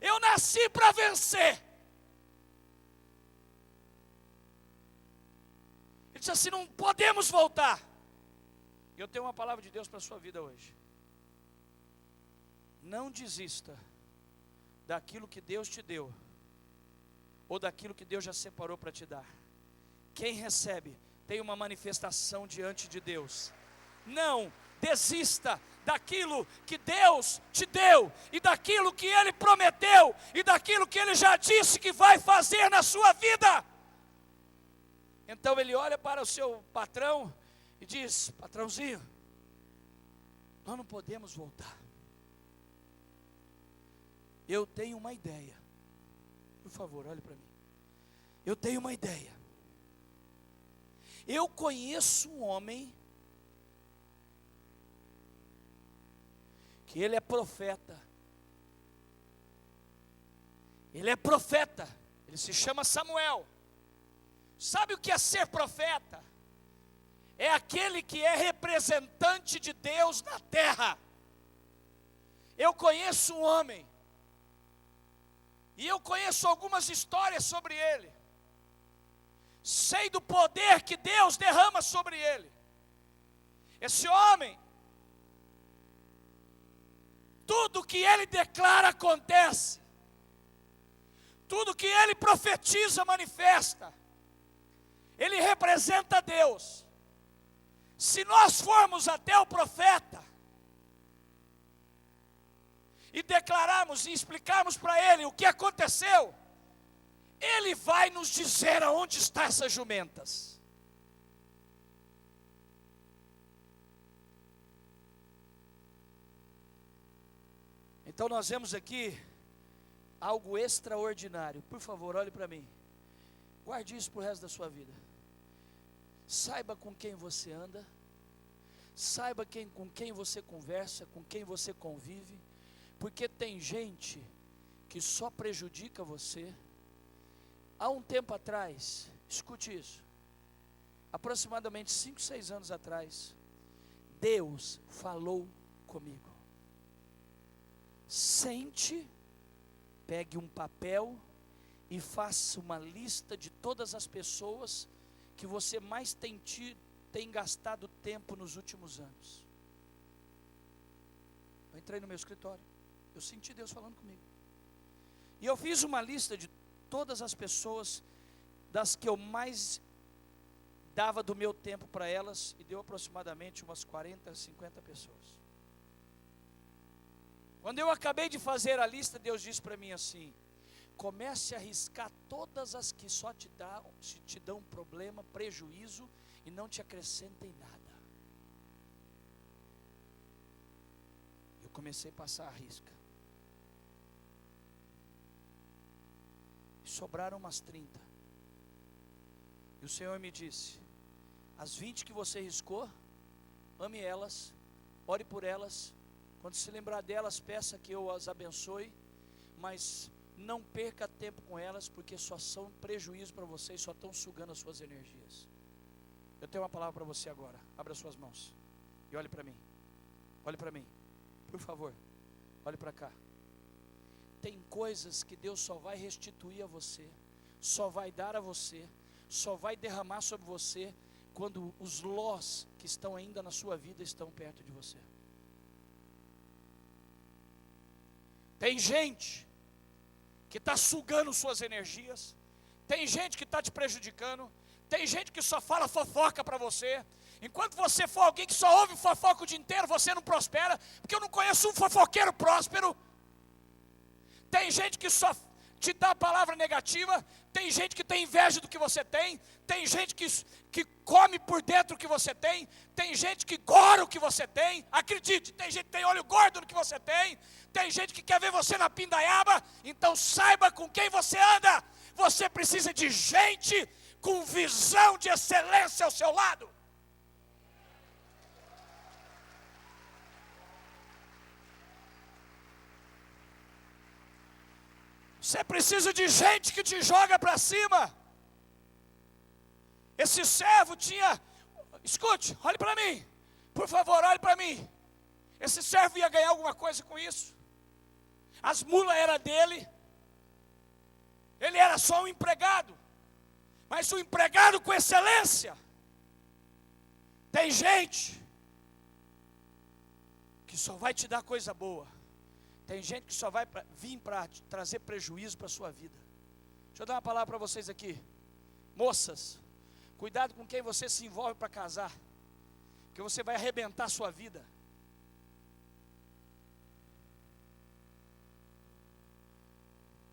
A: Eu nasci para vencer. Ele disse assim: não podemos voltar. Eu tenho uma palavra de Deus para a sua vida hoje. Não desista daquilo que Deus te deu, ou daquilo que Deus já separou para te dar. Quem recebe tem uma manifestação diante de Deus. Não desista daquilo que Deus te deu, e daquilo que Ele prometeu, e daquilo que Ele já disse que vai fazer na sua vida. Então ele olha para o seu patrão e diz: patrãozinho, nós não podemos voltar. Eu tenho uma ideia. Por favor, olhe para mim. Eu tenho uma ideia. Eu conheço um homem que ele é profeta, Ele é profeta, ele se chama Samuel. Sabe o que é ser profeta? É aquele que é representante de Deus na terra. Eu conheço um homem, e eu conheço algumas histórias sobre ele. Sei do poder que Deus derrama sobre ele. Esse homem, tudo que ele declara acontece. Tudo que ele profetiza manifesta. Ele representa Deus. Se nós formos até o profeta e declararmos e explicarmos para ele o que aconteceu, ele vai nos dizer aonde estão essas jumentas. Então nós vemos aqui algo extraordinário. Por favor, olhe para mim. Guarde isso para o resto da sua vida. Saiba com quem você anda. Saiba com quem você conversa, com quem você convive. Porque tem gente que só prejudica você. Há um tempo atrás, escute isso, aproximadamente 5, 6 anos atrás, Deus falou comigo. Sente, pegue um papel e faça uma lista de todas as pessoas que você mais tem gastado tempo nos últimos anos. Eu entrei no meu escritório, eu senti Deus falando comigo. E eu fiz uma lista de todas as pessoas, das que eu mais dava do meu tempo para elas, e deu aproximadamente umas 40, 50 pessoas. Quando eu acabei de fazer a lista, Deus disse para mim assim: comece a riscar todas as que só te dão problema, prejuízo e não te acrescentem nada. Eu comecei a passar a risca. Sobraram umas 30. E o Senhor me disse: as 20 que você riscou, ame elas, ore por elas. Quando se lembrar delas, peça que eu as abençoe, mas não perca tempo com elas, porque só são prejuízo para você e só estão sugando as suas energias. Eu tenho uma palavra para você agora. Abra suas mãos e olhe para mim. Olhe para mim, por favor. Olhe para cá. Tem coisas que Deus só vai restituir a você, só vai dar a você, só vai derramar sobre você quando os lós que estão ainda na sua vida estão perto de você. Tem gente que está sugando suas energias, tem gente que está te prejudicando, tem gente que só fala fofoca para você. Enquanto você for alguém que só ouve fofoca o dia inteiro, você não prospera, porque eu não conheço um fofoqueiro próspero. Tem gente que só te dá palavra negativa, tem gente que tem inveja do que você tem gente que come por dentro o que você tem gente que gora o que você tem, acredite, tem gente que tem olho gordo no que você tem gente que quer ver você na pindaiaba. Então saiba com quem você anda. Você precisa de gente com visão de excelência ao seu lado. Você precisa de gente que te joga para cima. Esse servo tinha, escute, olhe para mim, por favor, olhe para mim. Esse servo ia ganhar alguma coisa com isso? As mulas eram dele, ele era só um empregado, mas um empregado com excelência. Tem gente que só vai te dar coisa boa. Tem gente que só vai vir para trazer prejuízo para a sua vida. Deixa eu dar uma palavra para vocês aqui. Moças, cuidado com quem você se envolve para casar, porque você vai arrebentar a sua vida.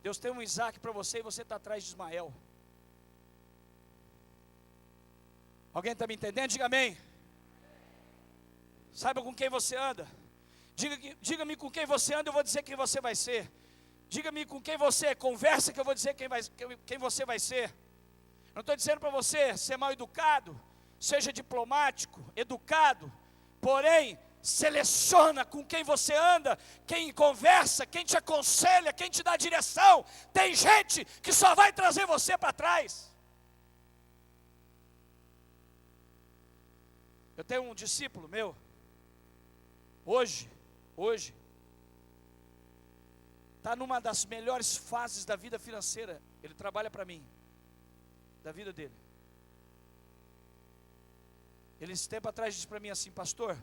A: Deus tem um Isaac para você e você está atrás de Ismael. Alguém está me entendendo? Diga amém. Saiba com quem você anda. Diga-me com quem você anda, eu vou dizer quem você vai ser. Diga-me com quem você conversa, que eu vou dizer quem você vai ser. Não estou dizendo para você ser mal educado, seja diplomático, educado, porém, seleciona com quem você anda, quem conversa, quem te aconselha, quem te dá direção. Tem gente que só vai trazer você para trás. Eu tenho um discípulo meu, hoje, está numa das melhores fases da vida financeira. Ele trabalha para mim, da vida dele. Ele, esse tempo atrás, disse para mim assim: pastor,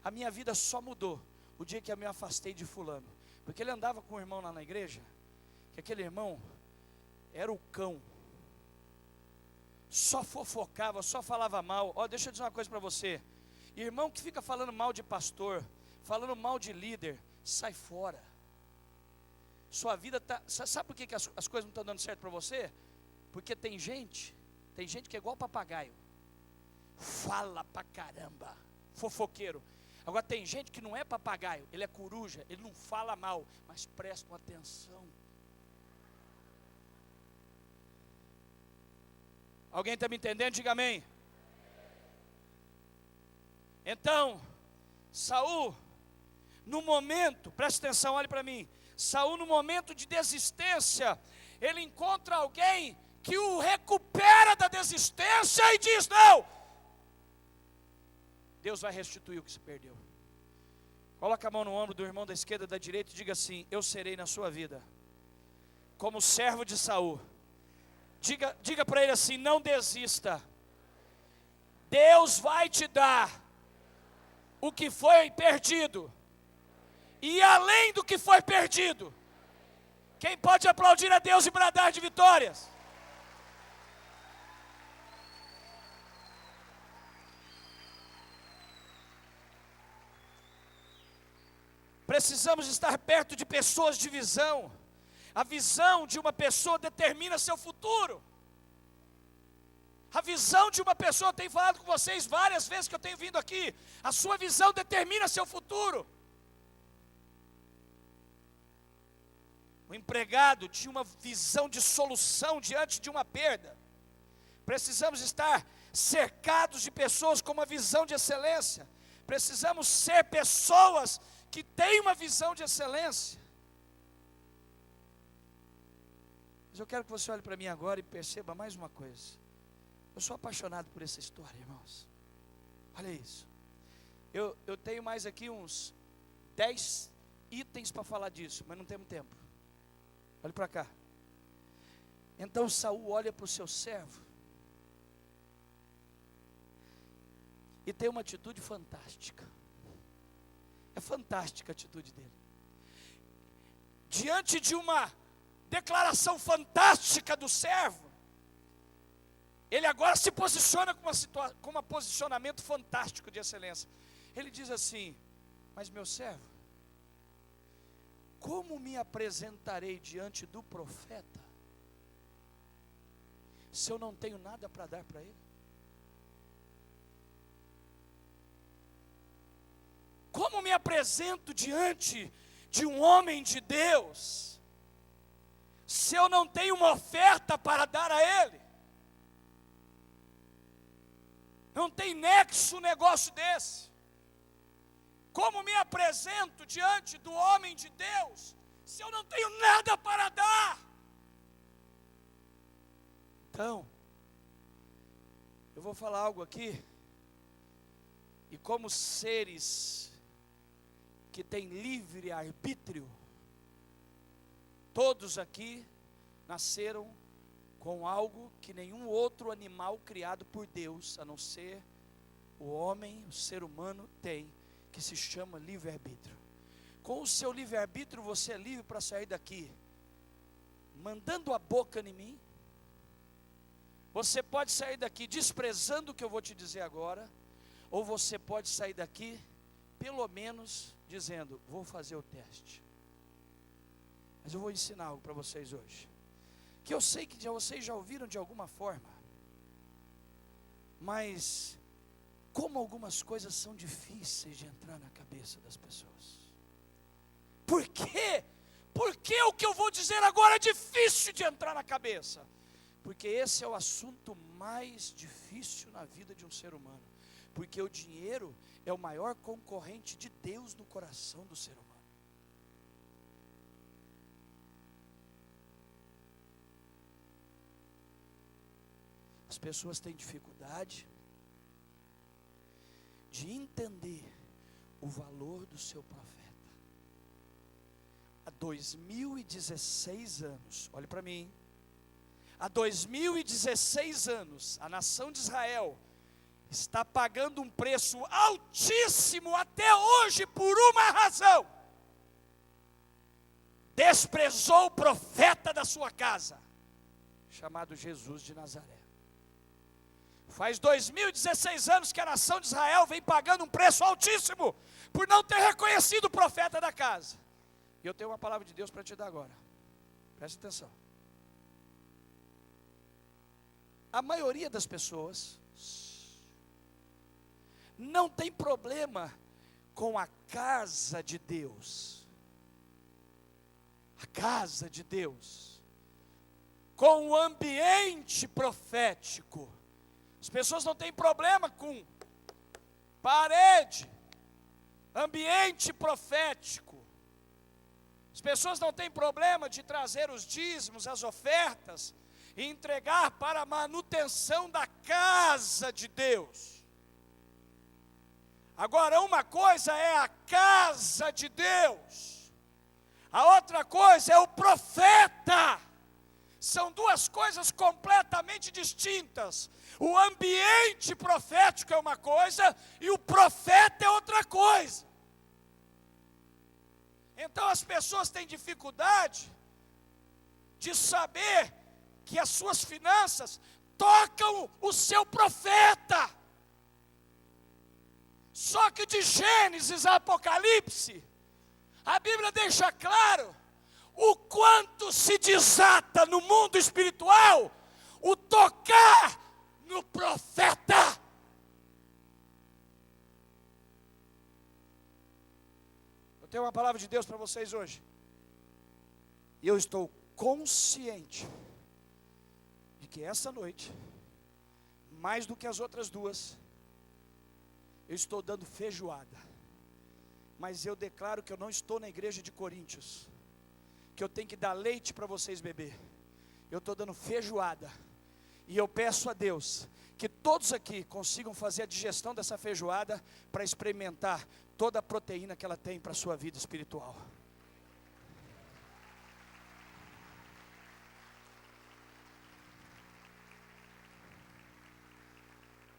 A: a minha vida só mudou o dia que eu me afastei de fulano. Porque ele andava com um irmão lá na igreja, que aquele irmão era o cão. Só fofocava, só falava mal. Ó, deixa eu dizer uma coisa para você. Irmão que fica falando mal de pastor, falando mal de líder, sai fora. Sua vida está... Sabe por que as coisas não estão dando certo para você? Porque tem gente que é igual papagaio. Fala pra caramba, fofoqueiro. Agora tem gente que não é papagaio, ele é coruja, ele não fala mal, mas prestam atenção. Alguém está me entendendo? Diga amém. Então, Saul, no momento, presta atenção, olhe para mim. Saul, no momento de desistência, ele encontra alguém que o recupera da desistência e diz: não, Deus vai restituir o que se perdeu. Coloca a mão no ombro do irmão da esquerda, da direita e diga assim: eu serei na sua vida como servo de Saul. Diga para ele assim: não desista. Deus vai te dar o que foi perdido. E além do que foi perdido. Quem pode aplaudir a Deus e bradar de vitórias? Precisamos estar perto de pessoas de visão. A visão de uma pessoa determina seu futuro. A visão de uma pessoa, eu tenho falado com vocês várias vezes que eu tenho vindo aqui, a sua visão determina seu futuro. O empregado tinha uma visão de solução diante de uma perda. Precisamos estar cercados de pessoas com uma visão de excelência. Precisamos ser pessoas que têm uma visão de excelência. Mas eu quero que você olhe para mim agora e perceba mais uma coisa. Eu sou apaixonado por essa história, irmãos. Olha isso. Eu tenho mais aqui uns 10 itens para falar disso, mas não temos tempo. Olhe para cá. Então Saul olha para o seu servo e tem uma atitude fantástica. É fantástica a atitude dele. Diante de uma declaração fantástica do servo, ele agora se posiciona com um posicionamento fantástico de excelência. Ele diz assim: mas meu servo, como me apresentarei diante do profeta, se eu não tenho nada para dar para ele? Como me apresento diante de um homem de Deus, se eu não tenho uma oferta para dar a ele? Não tem nexo um negócio desse. Como me apresento diante do homem de Deus, se eu não tenho nada para dar? Então, eu vou falar algo aqui, e como seres que têm livre arbítrio, todos aqui nasceram com algo que nenhum outro animal criado por Deus, a não ser o homem, o ser humano, tem, que se chama livre-arbítrio. Com o seu livre-arbítrio você é livre para sair daqui, mandando a boca em mim. Você pode sair daqui desprezando o que eu vou te dizer agora, ou você pode sair daqui, pelo menos, dizendo: vou fazer o teste. Mas eu vou ensinar algo para vocês hoje, que eu sei que vocês já ouviram de alguma forma, mas como algumas coisas são difíceis de entrar na cabeça das pessoas. Por quê? Porque o que eu vou dizer agora é difícil de entrar na cabeça. Porque esse é o assunto mais difícil na vida de um ser humano. Porque o dinheiro é o maior concorrente de Deus no coração do ser humano. As pessoas têm dificuldade de entender o valor do seu profeta. Há 2016 anos, olhe para mim, há 2016 anos, a nação de Israel está pagando um preço altíssimo até hoje por uma razão: desprezou o profeta da sua casa, chamado Jesus de Nazaré. Faz 2016 anos que a nação de Israel vem pagando um preço altíssimo por não ter reconhecido o profeta da casa. E eu tenho uma palavra de Deus para te dar agora. Preste atenção. A maioria das pessoas não tem problema com a casa de Deus. A casa de Deus. Com o ambiente profético. As pessoas não têm problema com parede, ambiente profético. As pessoas não têm problema de trazer os dízimos, as ofertas, e entregar para a manutenção da casa de Deus. Agora, uma coisa é a casa de Deus, a outra coisa é o profeta. São duas coisas completamente distintas. O ambiente profético é uma coisa e o profeta é outra coisa. Então as pessoas têm dificuldade de saber que as suas finanças tocam o seu profeta. Só que de Gênesis a Apocalipse, a Bíblia deixa claro o quanto se desata no mundo espiritual o tocar no profeta. Eu tenho uma palavra de Deus para vocês hoje. E eu estou consciente de que essa noite, mais do que as outras duas, eu estou dando feijoada. Mas eu declaro que eu não estou na igreja de Coríntios, que eu tenho que dar leite para vocês beber. Eu estou dando feijoada. E eu peço a Deus que todos aqui consigam fazer a digestão dessa feijoada para experimentar toda a proteína que ela tem para a sua vida espiritual.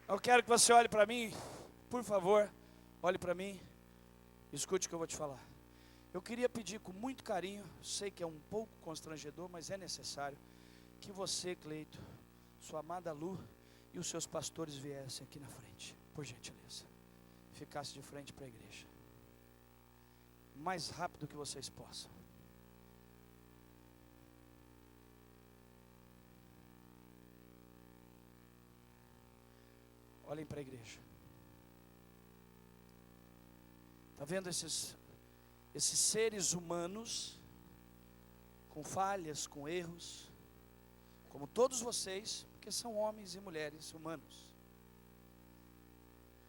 A: Eu quero que você olhe para mim, por favor, olhe para mim, escute o que eu vou te falar. Eu queria pedir com muito carinho, sei que é um pouco constrangedor, mas é necessário, que você, Cleito, sua amada Lu e os seus pastores viessem aqui na frente, por gentileza. Ficasse de frente para a igreja. O mais rápido que vocês possam. Olhem para a igreja. Está vendo esses seres humanos, com falhas, com erros, como todos vocês, porque são homens e mulheres humanos.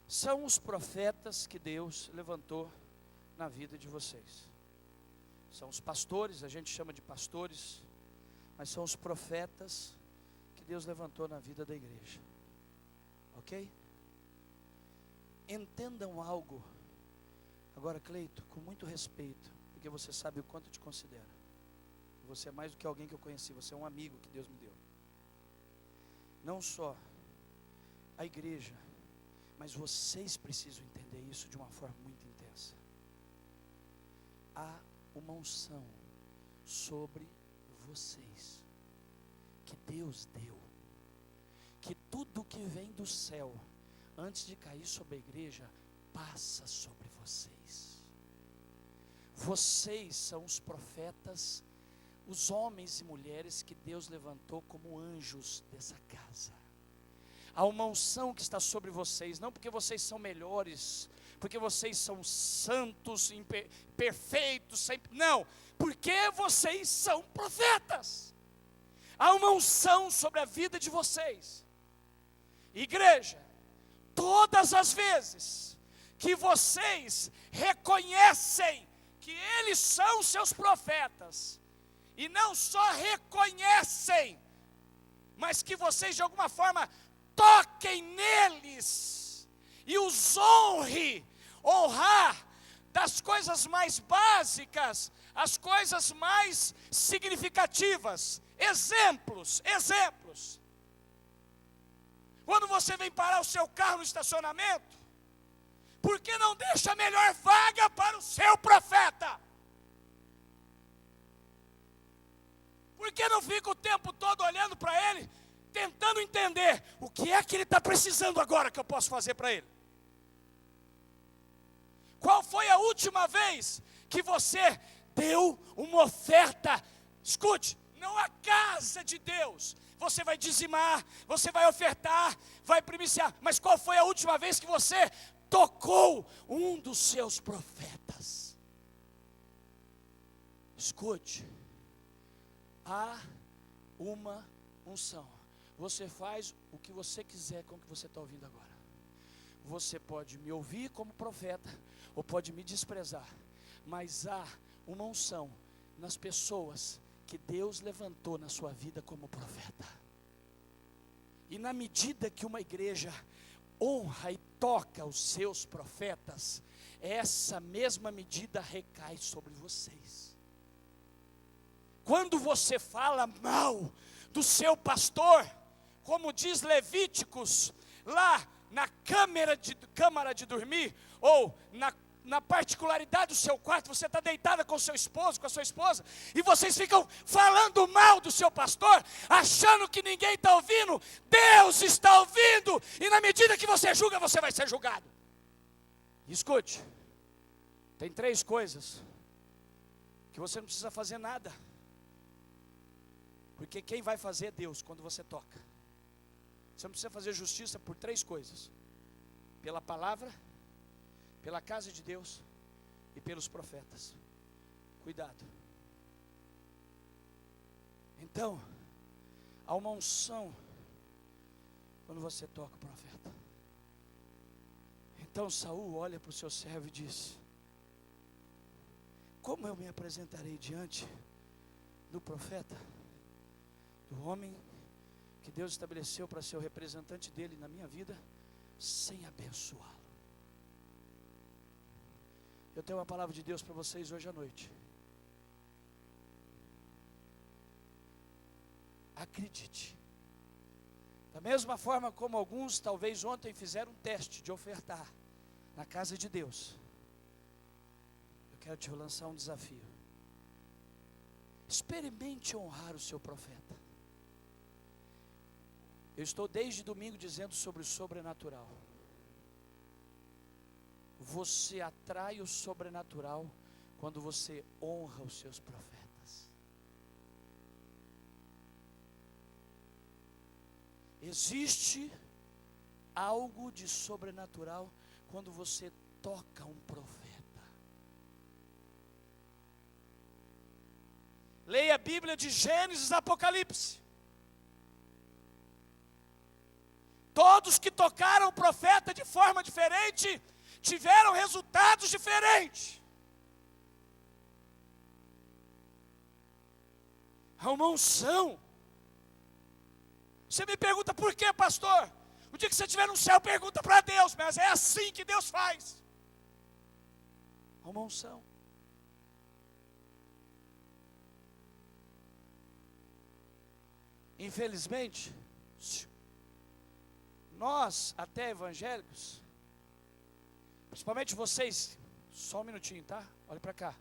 A: São os profetas que Deus levantou na vida de vocês. São os pastores, a gente chama de pastores, mas são os profetas que Deus levantou na vida da igreja. Ok? Entendam algo. Agora, Cleito, com muito respeito, porque você sabe o quanto eu te considero. Você é mais do que alguém que eu conheci, você é um amigo que Deus me deu. Não só a igreja, mas vocês precisam entender isso de uma forma muito intensa. Há uma unção sobre vocês, que Deus deu, que tudo que vem do céu, antes de cair sobre a igreja, passa sobre vocês. Vocês são os profetas, os homens e mulheres que Deus levantou como anjos dessa casa. Há uma unção que está sobre vocês, não porque vocês são melhores, porque vocês são santos, perfeitos, sempre, não, porque vocês são profetas. Há uma unção sobre a vida de vocês. Igreja, todas as vezes que vocês reconhecem que eles são seus profetas, e não só reconhecem, mas que vocês de alguma forma toquem neles e os honrar das coisas mais básicas, as coisas mais significativas. Exemplos. Quando você vem parar o seu carro no estacionamento, por que não deixa a melhor vaga para o seu profeta? Por que não fica o tempo todo olhando para ele, tentando entender o que é que ele está precisando agora que eu posso fazer para ele? Qual foi a última vez que você deu uma oferta? Escute, não a casa de Deus. Você vai dizimar, você vai ofertar, vai primiciar. Mas qual foi a última vez que você tocou um dos seus profetas? Escute, há uma unção. Você faz o que você quiser com o que você está ouvindo agora. Você pode me ouvir como profeta, ou pode me desprezar, mas há uma unção nas pessoas que Deus levantou na sua vida como profeta. E na medida que uma igreja honra e toca os seus profetas, essa mesma medida recai sobre vocês. Quando você fala mal do seu pastor, como diz Levíticos, lá na câmara de dormir, ou na particularidade do seu quarto, você está deitada com o seu esposo, com a sua esposa, e vocês ficam falando mal do seu pastor, achando que ninguém está ouvindo. Deus está ouvindo, e na medida que você julga, você vai ser julgado. Escute, tem 3 coisas que você não precisa fazer nada, porque quem vai fazer é Deus quando você toca. Você não precisa fazer justiça por 3 coisas: pela palavra, pela casa de Deus e pelos profetas. Cuidado. Então, há uma unção quando você toca o profeta. Então Saul olha para o seu servo e diz: como eu me apresentarei diante do profeta, do homem que Deus estabeleceu para ser o representante dele na minha vida, sem abençoá-lo? Eu tenho uma palavra de Deus para vocês hoje à noite. Acredite. Da mesma forma como alguns talvez ontem fizeram um teste de ofertar na casa de Deus, eu quero te lançar um desafio. Experimente honrar o seu profeta. Eu estou desde domingo dizendo sobre o sobrenatural. Você atrai o sobrenatural quando você honra os seus profetas. Existe algo de sobrenatural quando você toca um profeta. Leia a Bíblia de Gênesis a Apocalipse. Todos que tocaram o profeta de forma diferente tiveram resultados diferentes. Há uma unção. Você me pergunta por quê, pastor? O dia que você estiver no céu, pergunta para Deus, mas é assim que Deus faz. Há uma unção. Infelizmente, nós, até evangélicos, principalmente vocês, só um minutinho, tá? Olha para cá.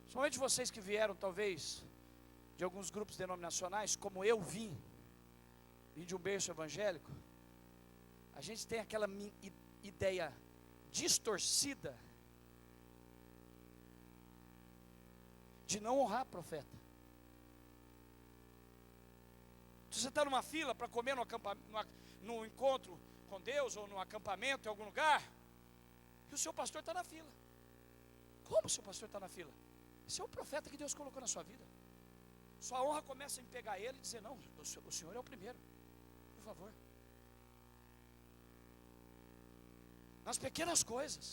A: Principalmente vocês que vieram, talvez, de alguns grupos denominacionais, como eu vim de um berço evangélico, a gente tem aquela ideia distorcida de não honrar profeta. Se você está numa fila para comer no encontro com Deus, ou no acampamento em algum lugar, e o seu pastor está na fila. Como o seu pastor está na fila? Esse é o profeta que Deus colocou na sua vida. Sua honra começa em pegar ele e dizer: não, o Senhor é o primeiro, por favor. nas pequenas coisas.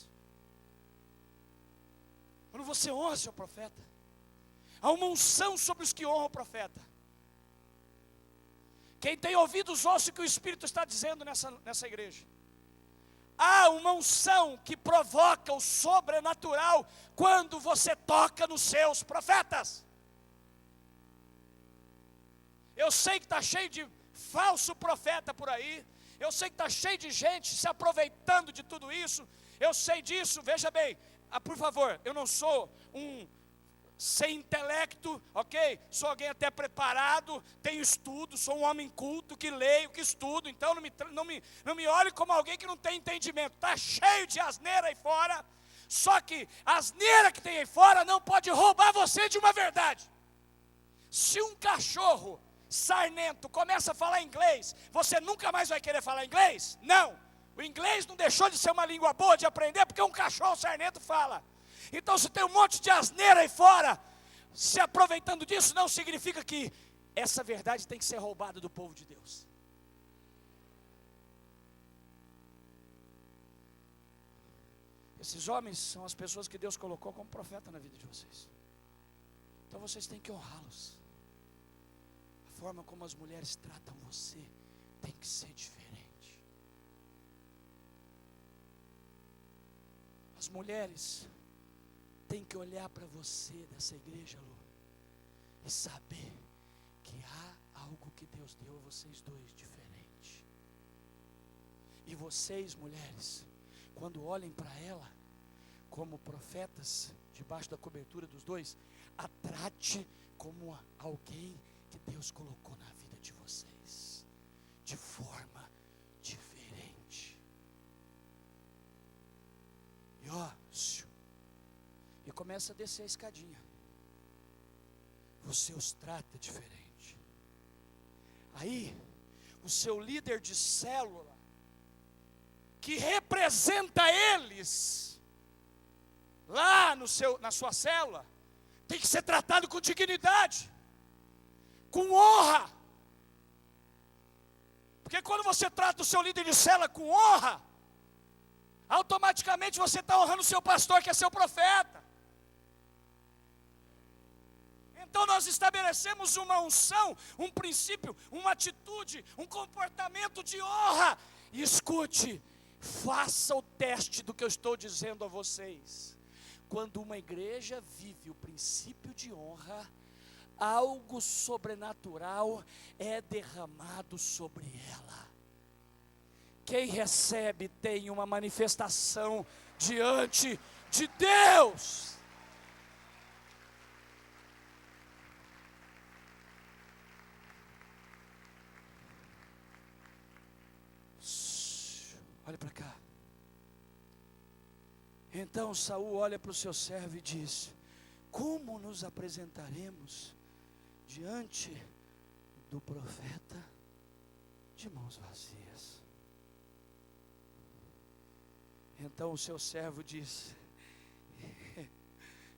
A: Quando você honra seu profeta, há uma unção sobre os que honram o profeta. Quem tem ouvidos, ouça o que o Espírito está dizendo nessa igreja. Há uma unção que provoca o sobrenatural quando você toca nos seus profetas. Eu sei que está cheio de falso profeta por aí. Eu sei que está cheio de gente se aproveitando de tudo isso. Eu sei disso, veja bem. Por favor, eu não sou um sem intelecto, ok? Sou alguém até preparado, tenho estudo, sou um homem culto, que leio, que estudo. Então não me olhe como alguém que não tem entendimento. Está cheio de asneira aí fora. Só que a asneira que tem aí fora não pode roubar você de uma verdade. Se um cachorro sarnento começa a falar inglês, você nunca mais vai querer falar inglês? Não. O inglês não deixou de ser uma língua boa de aprender porque um cachorro sarnento fala. Então, se tem um monte de asneira aí fora, se aproveitando disso, não significa que essa verdade tem que ser roubada do povo de Deus. Esses homens são as pessoas que Deus colocou como profeta na vida de vocês. Então vocês têm que honrá-los. A forma como as mulheres tratam você tem que ser diferente. As mulheres têm que olhar para você dessa igreja, Lu, e saber que há algo que Deus deu a vocês dois diferente. E vocês, mulheres, quando olhem para ela como profetas, debaixo da cobertura dos dois, a trate como alguém que Deus colocou na vida de vocês, de forma diferente. E e começa a descer a escadinha. Você os trata diferente. Aí, o seu líder de célula, que representa eles, lá na sua célula, tem que ser tratado com dignidade, com honra. Porque quando você trata o seu líder de célula com honra, automaticamente você está honrando o seu pastor, que é seu profeta. Então nós estabelecemos uma unção, um princípio, uma atitude, um comportamento de honra. E escute, faça o teste do que eu estou dizendo a vocês. Quando uma igreja vive o princípio de honra, algo sobrenatural é derramado sobre ela. Quem recebe tem uma manifestação diante de Deus. Olha para cá. Então Saul olha para o seu servo e diz: como nos apresentaremos diante do profeta de mãos vazias? Então o seu servo diz: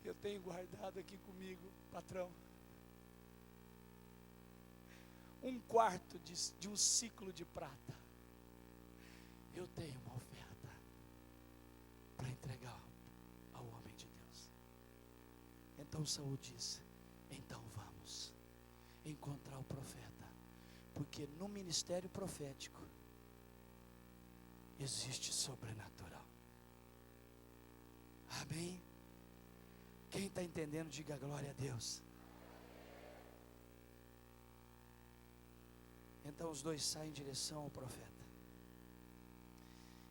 A: eu tenho guardado aqui comigo, patrão, 1/4 de um ciclo de prata. Eu tenho uma oferta para entregar ao homem de Deus. Então Saul diz: então vamos encontrar o profeta, porque no ministério profético existe sobrenatural. Amém? Quem está entendendo, diga glória a Deus. Então os dois saem em direção ao profeta.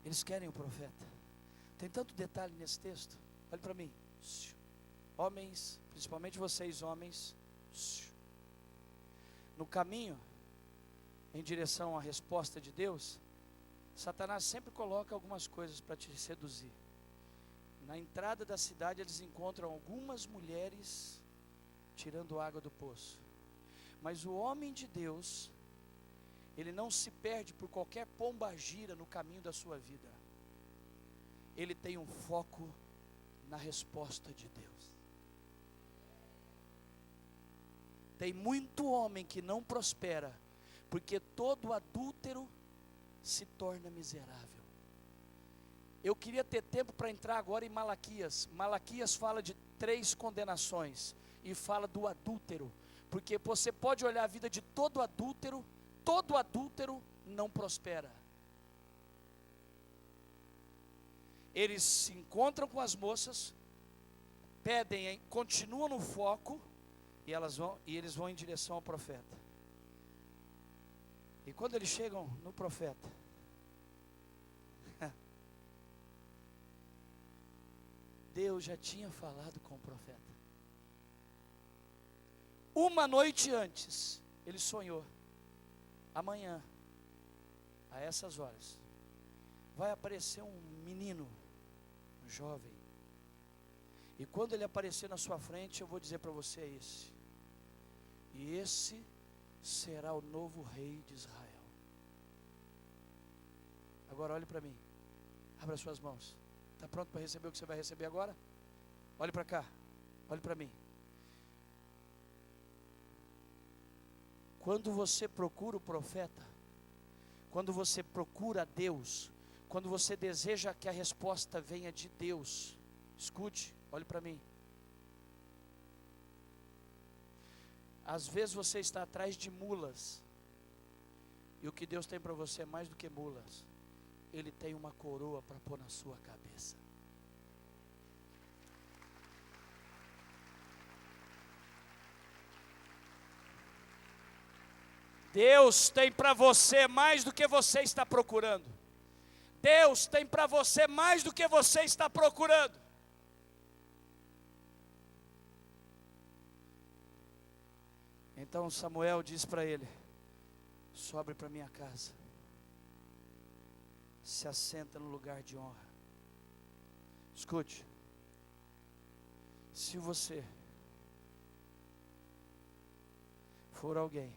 A: Eles querem o profeta. Tem tanto detalhe nesse texto. Olhe para mim. Homens, principalmente vocês homens, no caminho em direção à resposta de Deus, Satanás sempre coloca algumas coisas para te seduzir. Na entrada da cidade eles encontram algumas mulheres tirando água do poço. Mas o homem de Deus, ele não se perde por qualquer pombagira no caminho da sua vida. Ele tem um foco na resposta de Deus. Tem muito homem que não prospera, porque todo adúltero se torna miserável. Eu queria ter tempo para entrar agora em Malaquias. Malaquias fala de 3 condenações e fala do adúltero, porque você pode olhar a vida de todo adúltero não prospera. Eles se encontram com as moças, pedem, continuam no foco, e eles vão em direção ao profeta. E quando eles chegam no profeta, Deus já tinha falado com o profeta. Uma noite antes, ele sonhou: amanhã, a essas horas, vai aparecer um menino, um jovem. E quando ele aparecer na sua frente, eu vou dizer para você: é esse. E esse será o novo rei de Israel. Agora olhe para mim. Abra suas mãos. Está pronto para receber o que você vai receber agora? Olhe para cá. Olhe para mim. Quando você procura o profeta, quando você procura Deus, quando você deseja que a resposta venha de Deus, escute, olhe para mim. Às vezes você está atrás de mulas, e o que Deus tem para você é mais do que mulas. Ele tem uma coroa para pôr na sua cabeça. Deus tem para você mais do que você está procurando. Deus tem para você mais do que você está procurando. Então Samuel diz para ele: sobe para minha casa, se assenta no lugar de honra. Escute, se você for alguém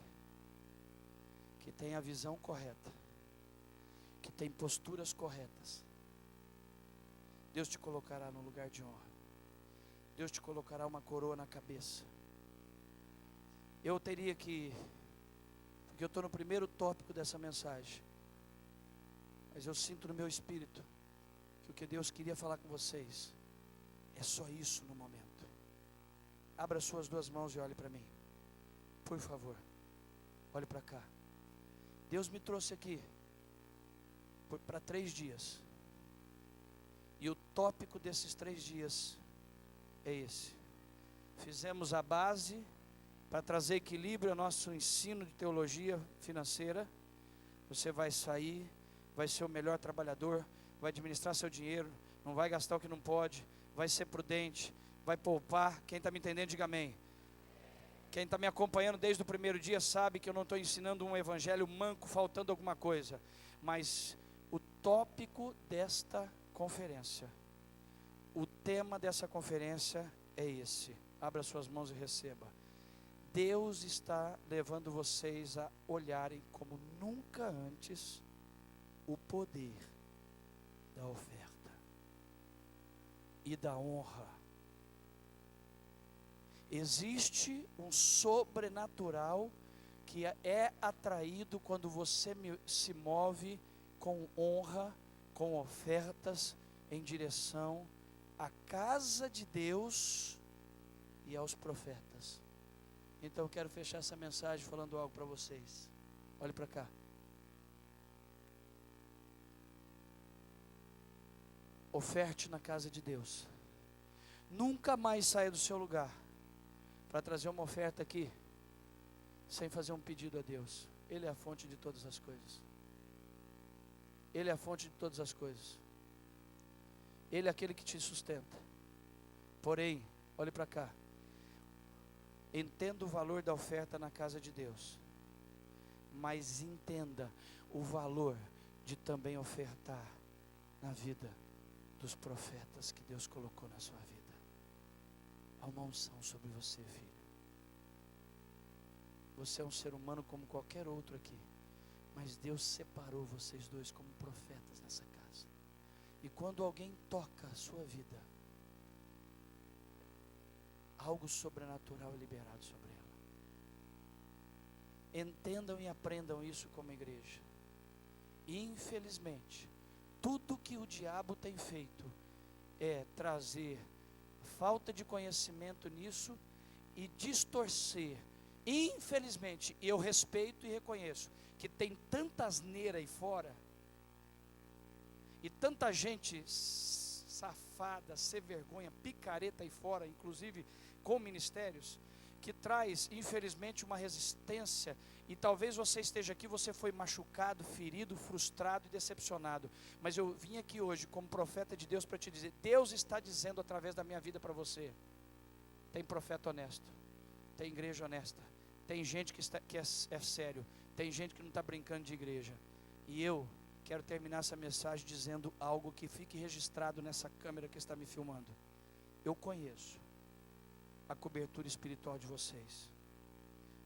A: que tem a visão correta, que tem posturas corretas, Deus te colocará no lugar de honra. Deus te colocará uma coroa na cabeça. Eu teria que, porque eu estou no primeiro tópico dessa mensagem, mas eu sinto no meu espírito que o que Deus queria falar com vocês é só isso no momento. Abra suas 2 mãos e olhe para mim, por favor. Olhe para cá. Deus me trouxe aqui para 3 dias, e o tópico desses 3 dias é esse. Fizemos a base para trazer equilíbrio ao nosso ensino de teologia financeira. Você vai sair, vai ser o melhor trabalhador, vai administrar seu dinheiro, não vai gastar o que não pode, vai ser prudente, vai poupar. Quem está me entendendo, diga amém. Quem está me acompanhando desde o primeiro dia sabe que eu não estou ensinando um evangelho manco, faltando alguma coisa. Mas o tópico desta conferência, o tema dessa conferência é esse. Abra suas mãos e receba. Deus está levando vocês a olharem como nunca antes o poder da oferta e da honra. Existe um sobrenatural que é atraído quando você se move com honra, com ofertas em direção à casa de Deus e aos profetas. Então eu quero fechar essa mensagem falando algo para vocês. Olhe para cá. Oferte na casa de Deus. Nunca mais saia do seu lugar para trazer uma oferta aqui sem fazer um pedido a Deus. Ele é a fonte de todas as coisas. Ele é a fonte de todas as coisas. Ele é aquele que te sustenta. Porém, olhe para cá. Entenda o valor da oferta na casa de Deus, mas entenda o valor de também ofertar na vida dos profetas que Deus colocou na sua vida. Há uma unção sobre você, filho. Você é um ser humano como qualquer outro aqui, mas Deus separou vocês dois como profetas nessa casa. E quando alguém toca a sua vida, algo sobrenatural é liberado sobre ela. Entendam e aprendam isso como igreja. Infelizmente, Tudo que o diabo tem feito é trazer falta de conhecimento nisso e distorcer. Infelizmente, eu respeito e reconheço que tem tanta asneira aí fora, e tanta gente safada, sem vergonha, picareta aí fora, inclusive com ministérios, que traz, infelizmente, uma resistência. E talvez você esteja aqui, você foi machucado, ferido, frustrado e decepcionado. Mas eu vim aqui hoje como profeta de Deus para te dizer, Deus está dizendo através da minha vida para você: tem profeta honesto, tem igreja honesta, tem gente que é sério, tem gente que não está brincando de igreja. E eu quero terminar essa mensagem dizendo algo que fique registrado nessa câmera que está me filmando. Eu conheço a cobertura espiritual de vocês,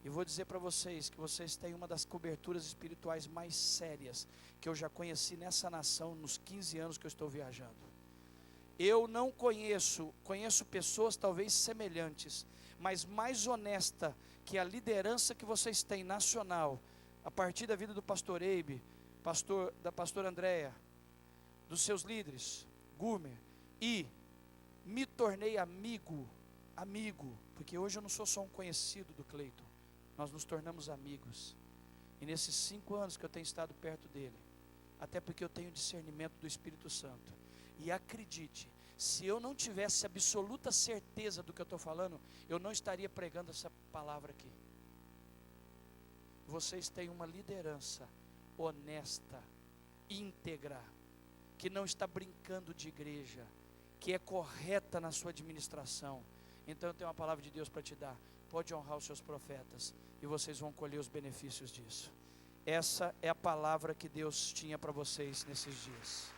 A: e vou dizer para vocês que vocês têm uma das coberturas espirituais mais sérias que eu já conheci nessa nação nos 15 anos que eu estou viajando. Eu não conheço pessoas talvez semelhantes, mas mais honesta que a liderança que vocês têm nacional, a partir da vida do pastor Eibe, da pastora Andréia, dos seus líderes, Gumer, e me tornei amigo, porque hoje eu não sou só um conhecido do Cleiton, nós nos tornamos amigos, e nesses 5 anos que eu tenho estado perto dele, até porque eu tenho discernimento do Espírito Santo, e acredite, se eu não tivesse absoluta certeza do que eu estou falando, eu não estaria pregando essa palavra aqui. Vocês têm uma liderança honesta, íntegra, que não está brincando de igreja, que é correta na sua administração. Então eu tenho uma palavra de Deus para te dar. Pode honrar os seus profetas e vocês vão colher os benefícios disso. Essa é a palavra que Deus tinha para vocês nesses dias.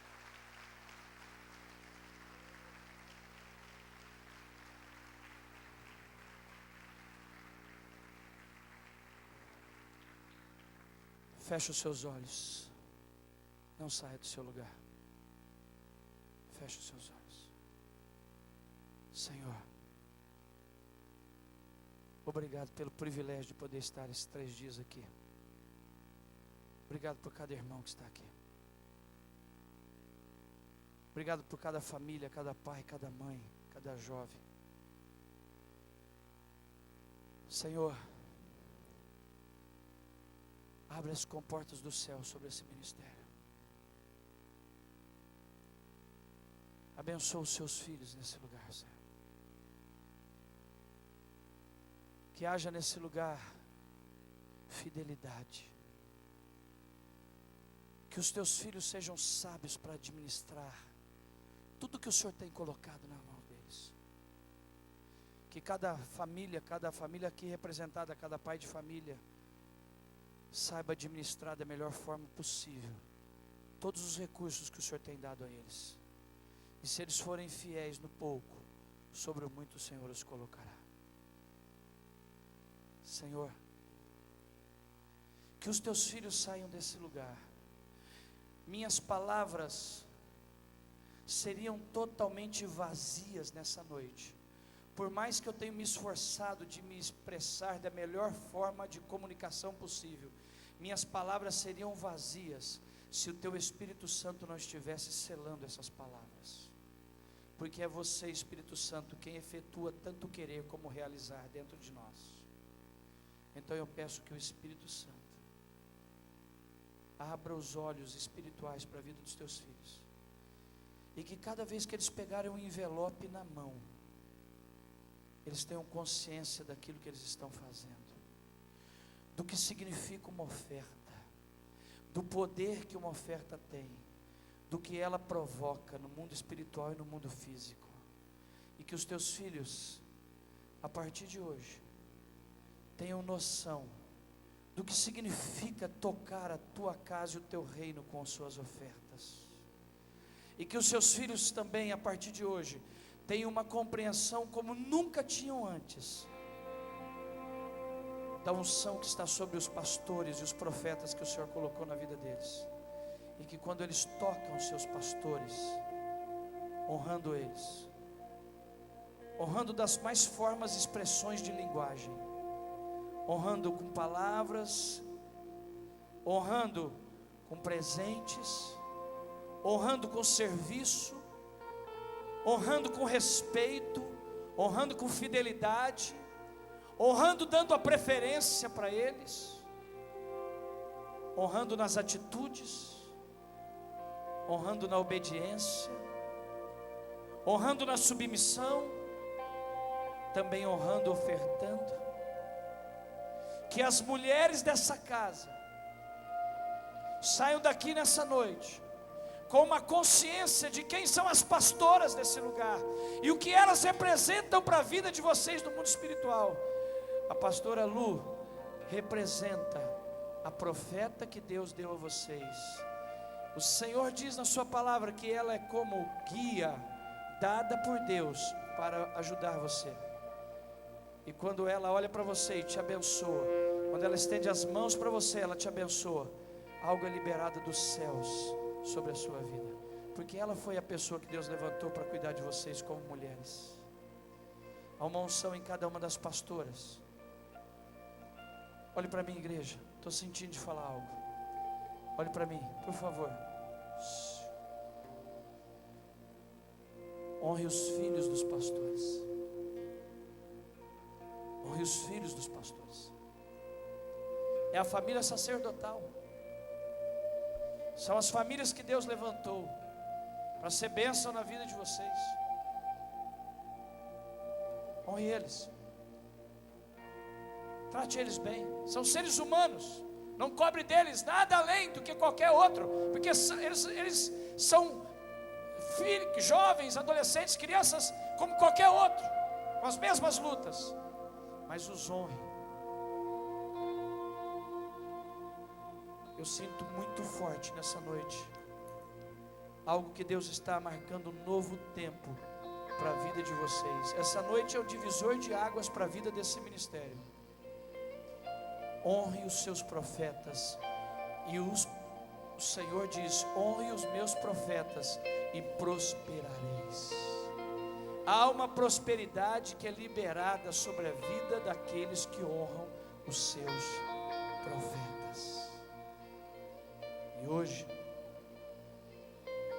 A: Feche os seus olhos. Não saia do seu lugar. Feche os seus olhos. Senhor, obrigado pelo privilégio de poder estar esses 3 dias aqui. Obrigado por cada irmão que está aqui. Obrigado por cada família, cada pai, cada mãe, cada jovem. Senhor, abre as comportas do céu sobre esse ministério. Abençoa os seus filhos nesse lugar, Senhor. Que haja nesse lugar fidelidade. Que os teus filhos sejam sábios para administrar tudo que o Senhor tem colocado na mão deles. Que cada família aqui representada, cada pai de família, saiba administrar da melhor forma possível todos os recursos que o Senhor tem dado a eles. E se eles forem fiéis no pouco, sobre o muito o Senhor os colocará. Senhor, que os teus filhos saiam desse lugar. Minhas palavras seriam totalmente vazias nessa noite. Por mais que eu tenha me esforçado de me expressar da melhor forma de comunicação possível, minhas palavras seriam vazias se o teu Espírito Santo não estivesse selando essas palavras. Porque é você, Espírito Santo, quem efetua tanto querer como realizar dentro de nós. Então eu peço que o Espírito Santo abra os olhos espirituais para a vida dos teus filhos, e que cada vez que eles pegarem um envelope na mão, eles tenham consciência daquilo que eles estão fazendo, do que significa uma oferta, do poder que uma oferta tem, do que ela provoca no mundo espiritual e no mundo físico. E que os teus filhos, a partir de hoje, tenham noção do que significa tocar a tua casa e o teu reino com as suas ofertas. E que os seus filhos também, a partir de hoje, tenham uma compreensão como nunca tinham antes, da unção que está sobre os pastores e os profetas que o Senhor colocou na vida deles. E que quando eles tocam os seus pastores, honrando eles, honrando das mais formas e expressões de linguagem, honrando com palavras, honrando com presentes, honrando com serviço, honrando com respeito, honrando com fidelidade, honrando dando a preferência para eles, honrando nas atitudes, honrando na obediência, honrando na submissão, também honrando, ofertando. Que as mulheres dessa casa saiam daqui nessa noite com uma consciência de quem são as pastoras desse lugar e o que elas representam para a vida de vocês no mundo espiritual. A pastora Lu representa a profeta que Deus deu a vocês. O Senhor diz na sua palavra que ela é como guia dada por Deus para ajudar você. E quando ela olha para você e te abençoa, quando ela estende as mãos para você, ela te abençoa, algo é liberado dos céus sobre a sua vida, porque ela foi a pessoa que Deus levantou para cuidar de vocês como mulheres. Há uma unção em cada uma das pastoras. Olhe para mim, igreja, estou sentindo de falar algo. Olhe para mim, por favor. Honre os filhos dos pastores. Honre os filhos dos pastores. É a família sacerdotal. São as famílias que Deus levantou para ser bênção na vida de vocês. Honre eles. Trate eles bem. São seres humanos. Não cobre deles nada além do que qualquer outro, porque eles são filhos, jovens, adolescentes, crianças como qualquer outro, com as mesmas lutas. Mas os honre. Eu sinto muito forte nessa noite algo que Deus está marcando um novo tempo para a vida de vocês. Essa noite é o divisor de águas para a vida desse ministério. Honre os seus profetas. E o Senhor diz: honre os meus profetas e prosperareis. Há uma prosperidade que é liberada sobre a vida daqueles que honram os seus profetas. E hoje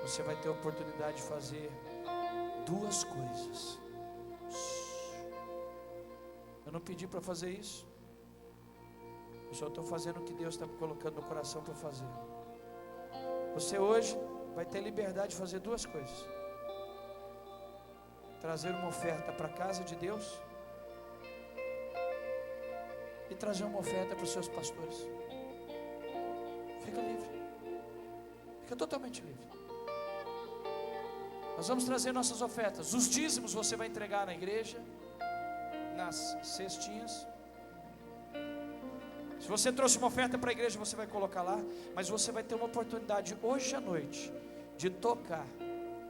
A: você vai ter a oportunidade de fazer duas coisas. Eu não pedi para fazer isso. Eu só estou fazendo o que Deus está colocando no coração para fazer. Você hoje vai ter liberdade de fazer duas coisas: trazer uma oferta para a casa de Deus e trazer uma oferta para os seus pastores. Fica livre. Fica totalmente livre. Nós vamos trazer nossas ofertas. Os dízimos você vai entregar na igreja, nas cestinhas. Se você trouxe uma oferta para a igreja, você vai colocar lá. Mas você vai ter uma oportunidade hoje à noite de tocar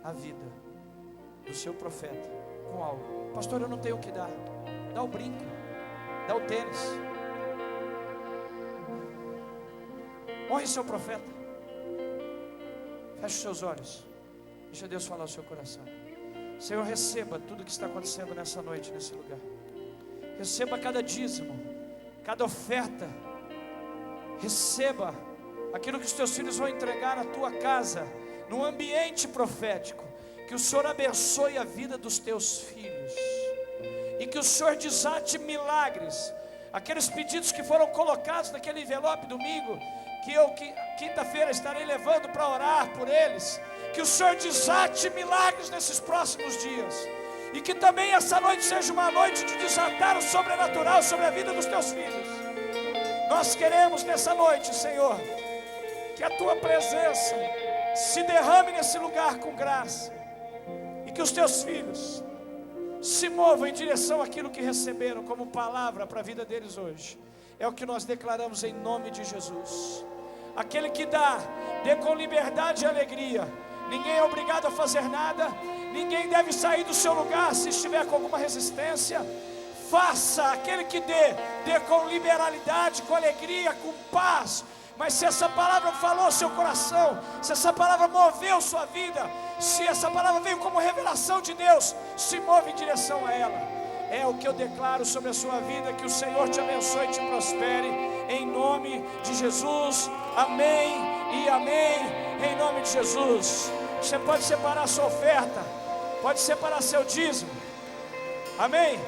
A: a vida do seu profeta com algo. Pastor, eu não tenho o que dar. Dá o brinco, dá o tênis. Honre seu profeta. Feche os seus olhos. Deixa Deus falar ao seu coração. Senhor, receba tudo que está acontecendo nessa noite, nesse lugar. Receba cada dízimo, cada oferta. Receba aquilo que os teus filhos vão entregar na tua casa, num ambiente profético. Que o Senhor abençoe a vida dos teus filhos e que o Senhor desate milagres. Aqueles pedidos que foram colocados naquele envelope domingo, que eu quinta-feira estarei levando para orar por eles. Que o Senhor desate milagres nesses próximos dias. E que também essa noite seja uma noite de desatar o sobrenatural sobre a vida dos teus filhos. Nós queremos nessa noite, Senhor, que a tua presença se derrame nesse lugar com graça. E que os teus filhos se movam em direção àquilo que receberam como palavra para a vida deles hoje. É o que nós declaramos em nome de Jesus. Aquele que dá, dê com liberdade e alegria. Ninguém é obrigado a fazer nada. Ninguém deve sair do seu lugar se estiver com alguma resistência. Faça, aquele que dê com liberalidade, com alegria, com paz. Mas se essa palavra falou ao seu coração, se essa palavra moveu sua vida, se essa palavra veio como revelação de Deus, se move em direção a ela.
B: É o que eu declaro sobre a sua vida. Que o Senhor te abençoe e te prospere, em nome de Jesus. Amém e amém, em nome de Jesus. Você pode separar a sua oferta, pode separar seu dízimo. Amém?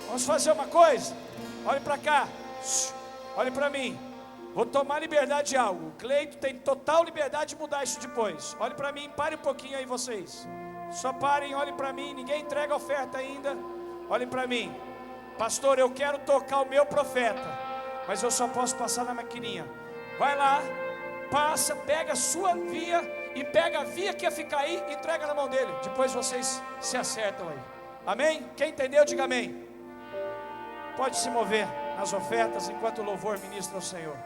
B: Vamos fazer uma coisa. Olhe para cá, olhe para mim. Vou tomar liberdade de algo. O Cleito tem total liberdade de mudar isso depois. Olhe para mim, pare um pouquinho aí vocês. Só parem, olhem para mim. Ninguém entrega a oferta ainda. Olhem para mim. Pastor, eu quero tocar o meu profeta, mas eu só posso passar na maquininha. Vai lá, passa, pega a sua via e pega a via que ia ficar aí e entrega na mão dele. Depois vocês se acertam aí. Amém? Quem entendeu, diga amém. Pode se mover nas ofertas enquanto o louvor ministra ao Senhor.